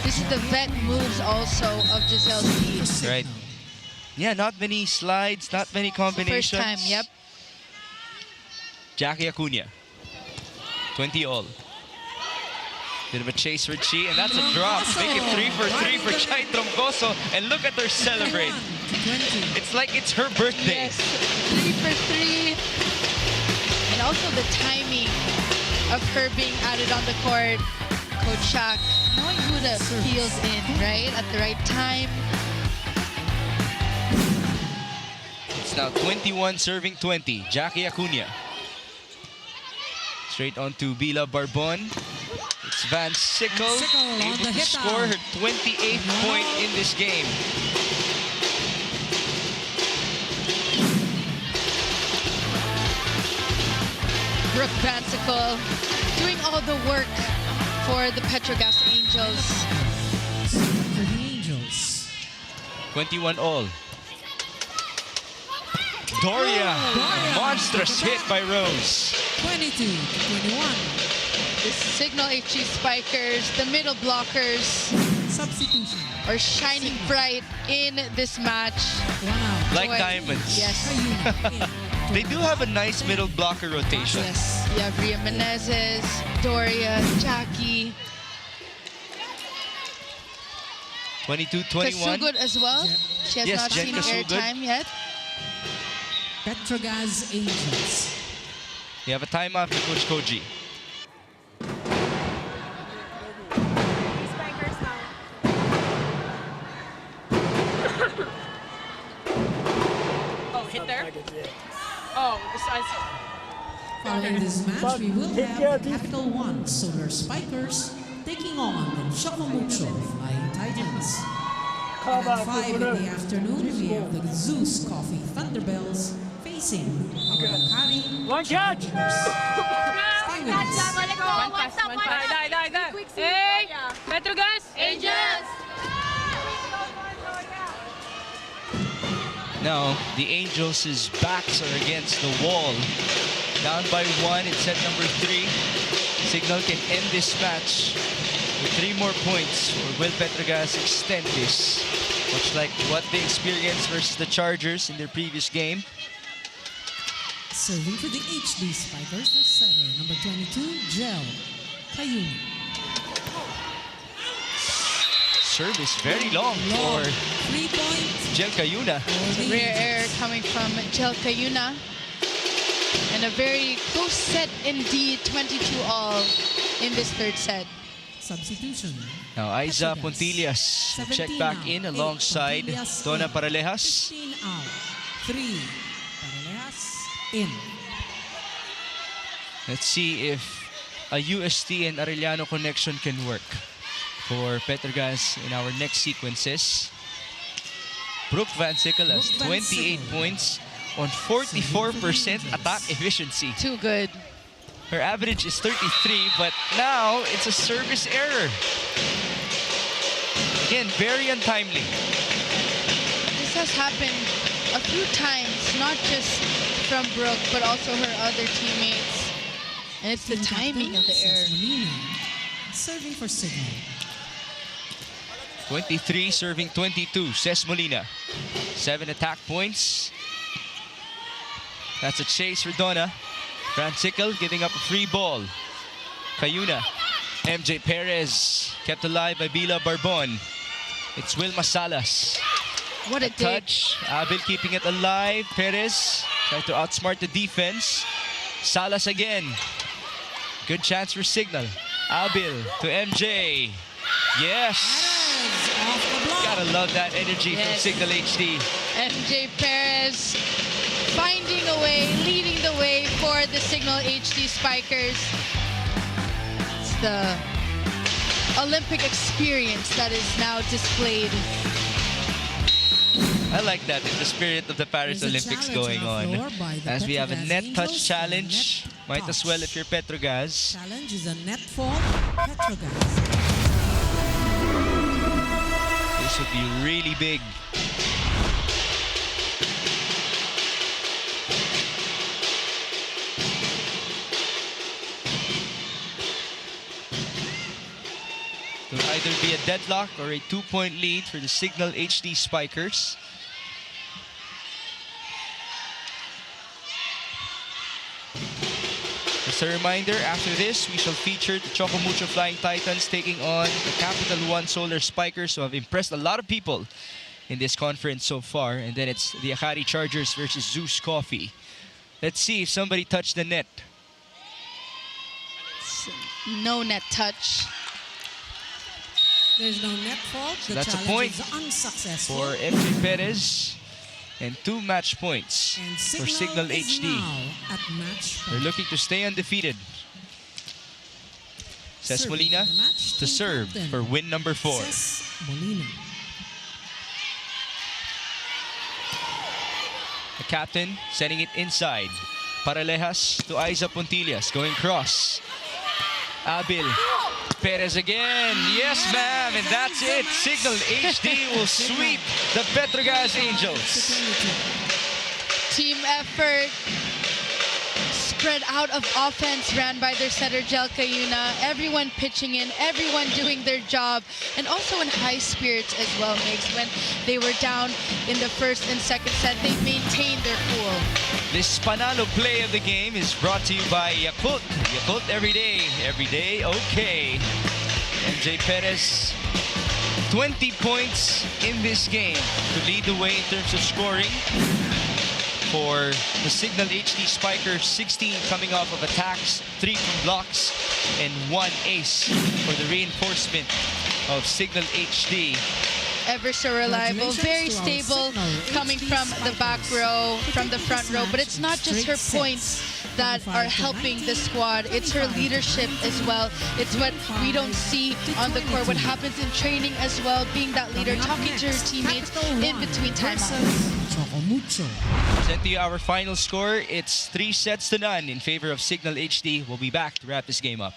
This is the vet moves also of Giselle C. Right. Yeah, not many slides, not many combinations. First time, yep. Jackie Acuna. 20 all. Bit of a chase for Chi, and that's a drop. Make it 3 for 3 for Chai Troncoso. And look at her celebrate. 21-20. It's like it's her birthday. Yes, 3 for 3. And also the timing of her being added on the court. Coach Shaq knowing who to field in, right? At the right time. It's now 21 serving 20. Jackie Acuna. Straight on to Bila Barbon. It's Van Sickle Van Sickle on able the to hit score out. her 28th point in this game. Brooke Van Sickle doing all the work for the Petro Gazz Angels. For the Angels. 21 all. Doria. Doria. Monstrous hit by Rose. 22-21. The Cignal HD Spikers, the middle blockers, Substitution. are shining bright in this match. 1 out. Like Boy. diamonds. Yes. Ayun. They do have a nice middle blocker rotation. Yes. You have Ria Menezes, Doria, Jackie, 22-21. Kasugod as well. She has Yes, not Jen seen Kasugod. airtime yet. Petro Gazz Angels. We have a timeout for Coach Koji. Spikers now. Oh, hit there? Oh, this is... Following this match, we will Take care, have team. Capital One Solar Spikers taking on the Chocomucho Flying Titans. And at 5 in the afternoon, we have the Zeus Coffee Thunderbells facing our Akari. One catch! Stay with us. One pass, one pass. Hey! Petro Gazz Angels! Now, the Angels' backs are against the wall. Down by 1 in set number 3. Cignal can end this match with 3 more points, or will Petro Gazz extend this? Much like what they experienced versus the Chargers in their previous game. Serving for the HD Spikers, their setter, number 22, Gel Kayuni. Service very long Long. for 3 points. Jel Cayuna. for the Rare Angels. error coming from Jel Cayuna. And a very close set indeed, 22 all in this third set. Substitution. Now, Aiza Petro Gazz. Pontillas 17 check back out. in 8 alongside Pontillas Donna in. Paralejas. 15 out. 3 Paralejas in. Let's see if a UST and Arellano connection can work for Petro Gazz in our next sequences. Brooke Van Sickle has Brooke Van 28 Sickle. points on 44% attack efficiency. Too good. Her average is 33, but now it's a service error. Again, very untimely. This has happened a few times, not just from Brooke, but also her other teammates. And it's the timing of the error. Molina serving for Cignal. 23 serving 22, Ces Molina. 7 attack points. That's a chase for Donna. Francicle giving up a free ball. Cayuna. MJ Perez kept alive by Bila Barbon. It's Wilma Salas. What a dig. Touch. Abel keeping it alive. Perez trying to outsmart the defense. Salas again. Good chance for Cignal. Abel to MJ. Yes. Off the block. Gotta love that energy from Cignal HD. MJ Perez finding a way, leading the way for the Cignal HD Spikers. It's the Olympic experience that is now displayed. I like that in the spirit of the Paris There's a Olympics challenge going on the on. floor by the As we Petro have a Gazz net touch Angels. challenge. Net Might as well touch. if you're Petro Gazz. Challenge is a net fault. Petro Gazz. This would be really big. It will either be a deadlock or a 2-point lead for the Cignal HD Spikers. Just a reminder, after this, we shall feature the Choco Mucho Flying Titans taking on the Capital One Solar Spikers, who have impressed a lot of people in this conference so far. And then it's the Akari Chargers versus Zeus Coffee. Let's see if somebody touched the net. No net touch. There's no net fault. The That's a challenge point is unsuccessful. for MJ Perez and 2 match points And for Cignal is HD. now at match They're point. looking to stay undefeated. Ces Serving Molina the match, to team serve captain. for win number 4. Ces Molina. The captain sending it inside. Paralejas to Aiza Puntillas, going cross. Abil. Perez again. Yes, ma'am. And that's it. Cignal HD will sweep the Petro Gazz Angels. Team effort. Spread out of offense ran by their setter, Jel Cayuna. Everyone pitching in, everyone doing their job. And also in high spirits as well, Migs. When they were down in the first and second set, they maintained their cool. This Panalo play of the game is brought to you by Yakult. Yakult every day, okay. MJ Perez, 20 points in this game to lead the way in terms of scoring. For the Cignal HD Spikers, 16 coming off of attacks, 3 from blocks, and 1 ace for the reinforcement of Cignal HD. Ever so reliable, very Congratulations to our stable, Cignal coming HD from the back Spikers row, for from the taking front this row. But match it's not in just her straight points sets. that 25 are to helping 19, the squad. It's her 25 to leadership 20. as well. It's what we don't see on the court, what happens in training as well, being that leader, talking to her teammates in between timeouts. Choco Mucho. Present to you our final score. It's 3-0 in favor of Cignal HD. We'll be back to wrap this game up.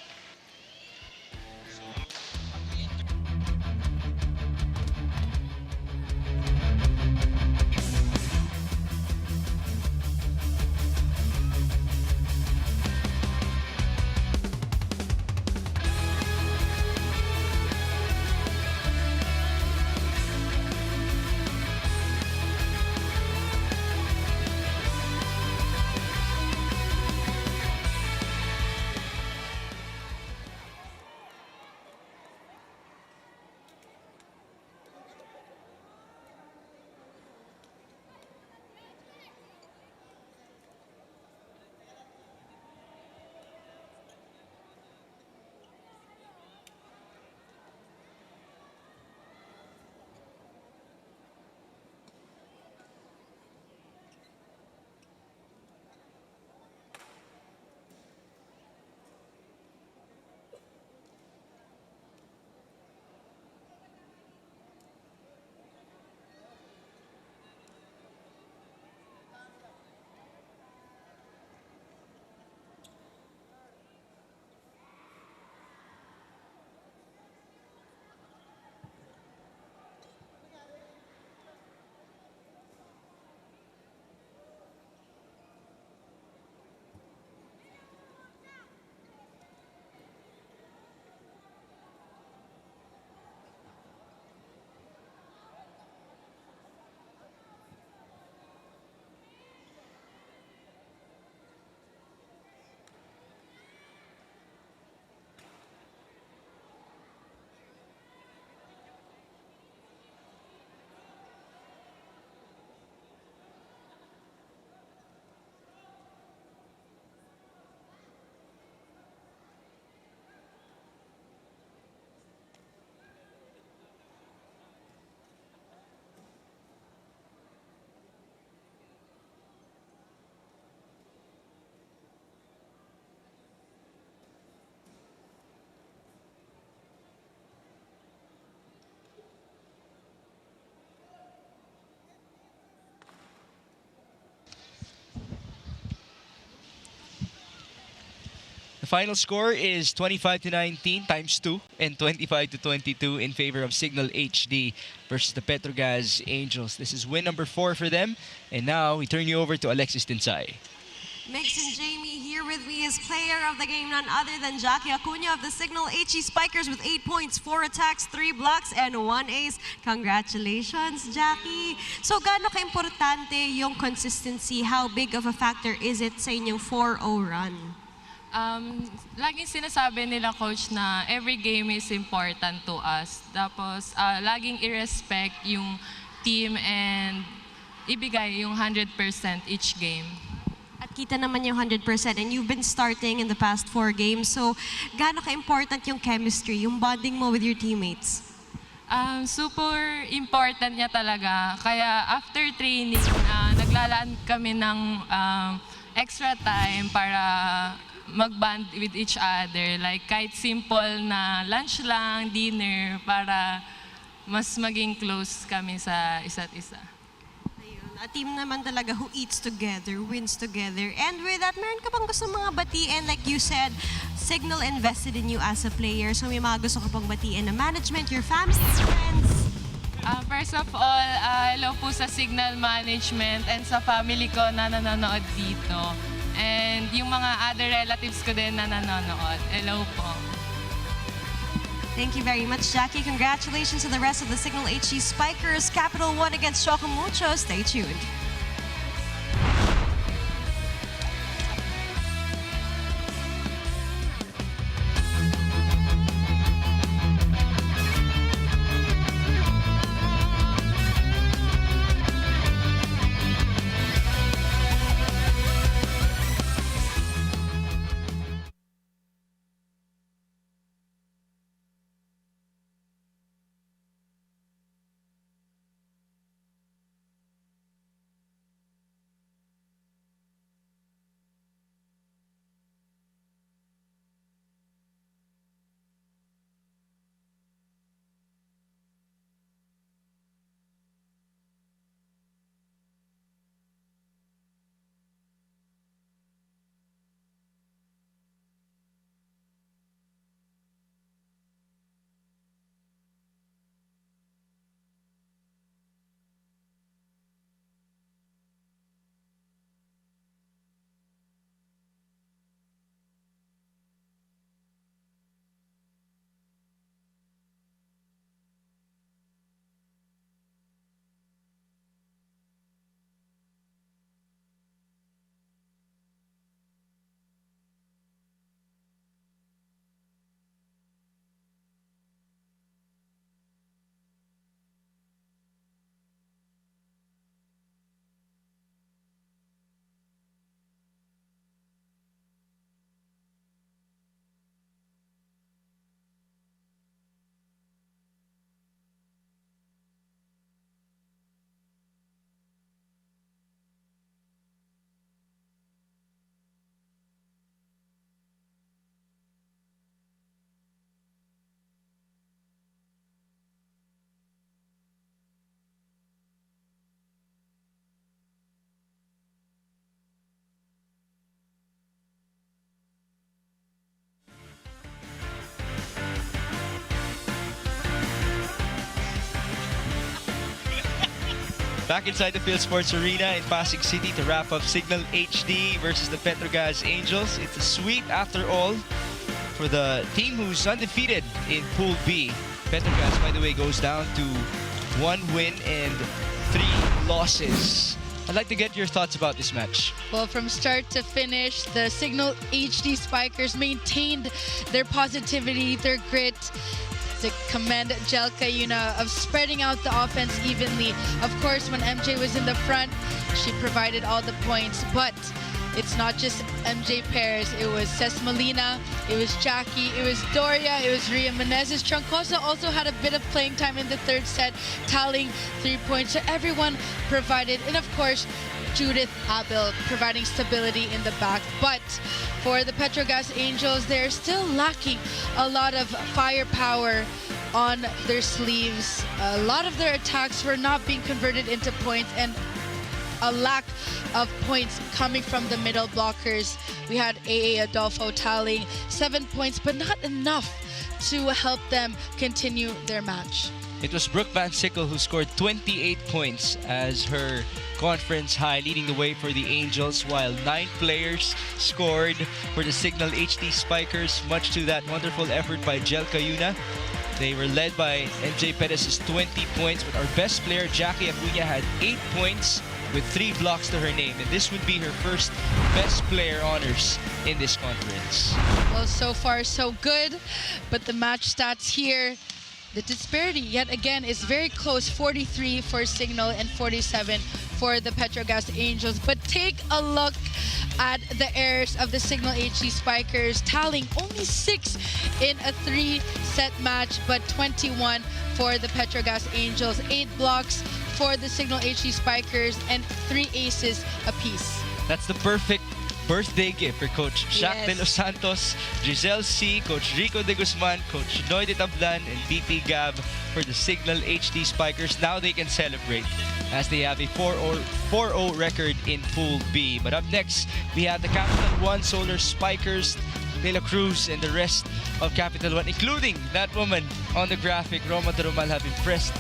final score is 25-19 times 2 and 25-22 in favor of Cignal HD versus the Petro Gazz Angels. This is win number 4 for them. And now we turn you over to Alexis Tinsay. Mix and Jamie here with me is player of the game, none other than Jackie Acuna of the Cignal HD Spikers with 8 points, 4 attacks, 3 blocks, and 1 ace. Congratulations, Jackie! So gaano ka-importante yung consistency? How big of a factor is it sa inyong 4-0 run? Laging sinasabi nila, coach, na every game is important to us. Tapos, laging i-respect yung team and ibigay yung 100% each game. At kita naman yung 100% and you've been starting in the past 4 games. So, gaano ka-important yung chemistry, yung bonding mo with your teammates? Super important niya talaga. Kaya after training, naglalaan kami ng extra time para mag-bond with each other. Like kahit simple na lunch lang, dinner, para mas maging close kami sa isa't isa. A team naman talaga who eats together, wins together. And with that, meron ka bang gusto mga batiin? Like you said, Cignal invested in you as a player. So may mga gusto ka pang batiin na management, your family, friends? First of all, hello po sa Cignal management and sa family ko na nanonood dito. And yung mga other relatives ko din na nanonood. Hello po. Thank you very much, Jackie. Congratulations to the rest of the Cignal HD Spikers. Capital One against Chocomucho. Stay tuned. Back inside the Field Sports Arena in Pasig City to wrap up Cignal HD versus the Petro Gazz Angels. It's a sweep after all for the team who's undefeated in Pool B. Petro Gazz, by the way, goes down to 1 win and 3 losses. I'd like to get your thoughts about this match. Well, from start to finish, the Cignal HD Spikers maintained their positivity, their grit. To commend Jelka Yuna of spreading out the offense evenly. Of course, when MJ was in the front, she provided all the points, but it's not just MJ pairs. It was Ces Molina, it was Jackie, it was Doria, it was Ria Menezes. Troncoso also had a bit of playing time in the third set, tallying 3 points. So everyone provided, and of course, Judith Abel providing stability in the back. But for the Petro Gazz Angels, they're still lacking a lot of firepower on their sleeves. A lot of their attacks were not being converted into points, and a lack of points coming from the middle blockers. We had AA Adolfo tallying 7 points, but not enough to help them continue their match. It was Brooke Van Sickle who scored 28 points as her conference high, leading the way for the Angels, while 9 players scored for the Cignal HD Spikers, much to that wonderful effort by Jel Cayuna. They were led by MJ Perez's 20 points, but our best player, Jackie Acuña, had 8 points with 3 blocks to her name, and this would be her first best player honors in this conference. Well, so far so good, but the match stats here, the disparity yet again is very close, 43 for Cignal and 47 for the Petro Gazz Angels. But take a look at the errors of the Cignal HD Spikers, tallying only 6 in a 3-set match, but 21 for the Petro Gazz Angels, 8 blocks for the Cignal HD Spikers, and 3 aces apiece. That's the perfect birthday gift for Coach Shaq Yes. De Los Santos, Giselle C, Coach Rico De Guzman, Coach Noy De Tablan, and BP Gab for the Cignal HD Spikers. Now they can celebrate as they have a 4-0 record in Pool B. But up next, we have the Capital One Solar Spikers, De La Cruz, and the rest of Capital One, including that woman on the graphic. Roma Tarumal have impressed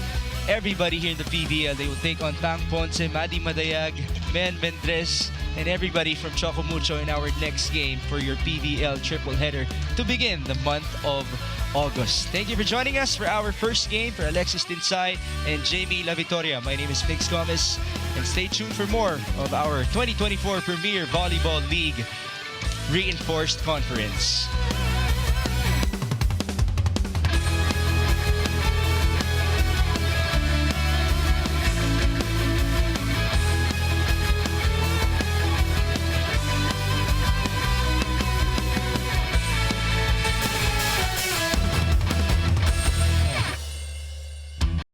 everybody here in the PVL. They will take on Tang Ponce, Madi Madayag, Men Vendres, and everybody from Chocomucho in our next game for your PVL triple header to begin the month of August. Thank you for joining us for our first game. For Alexis Tinsay and Jamie La Victoria, my name is Mix Gomez, and stay tuned for more of our 2024 Premier Volleyball League Reinforced Conference.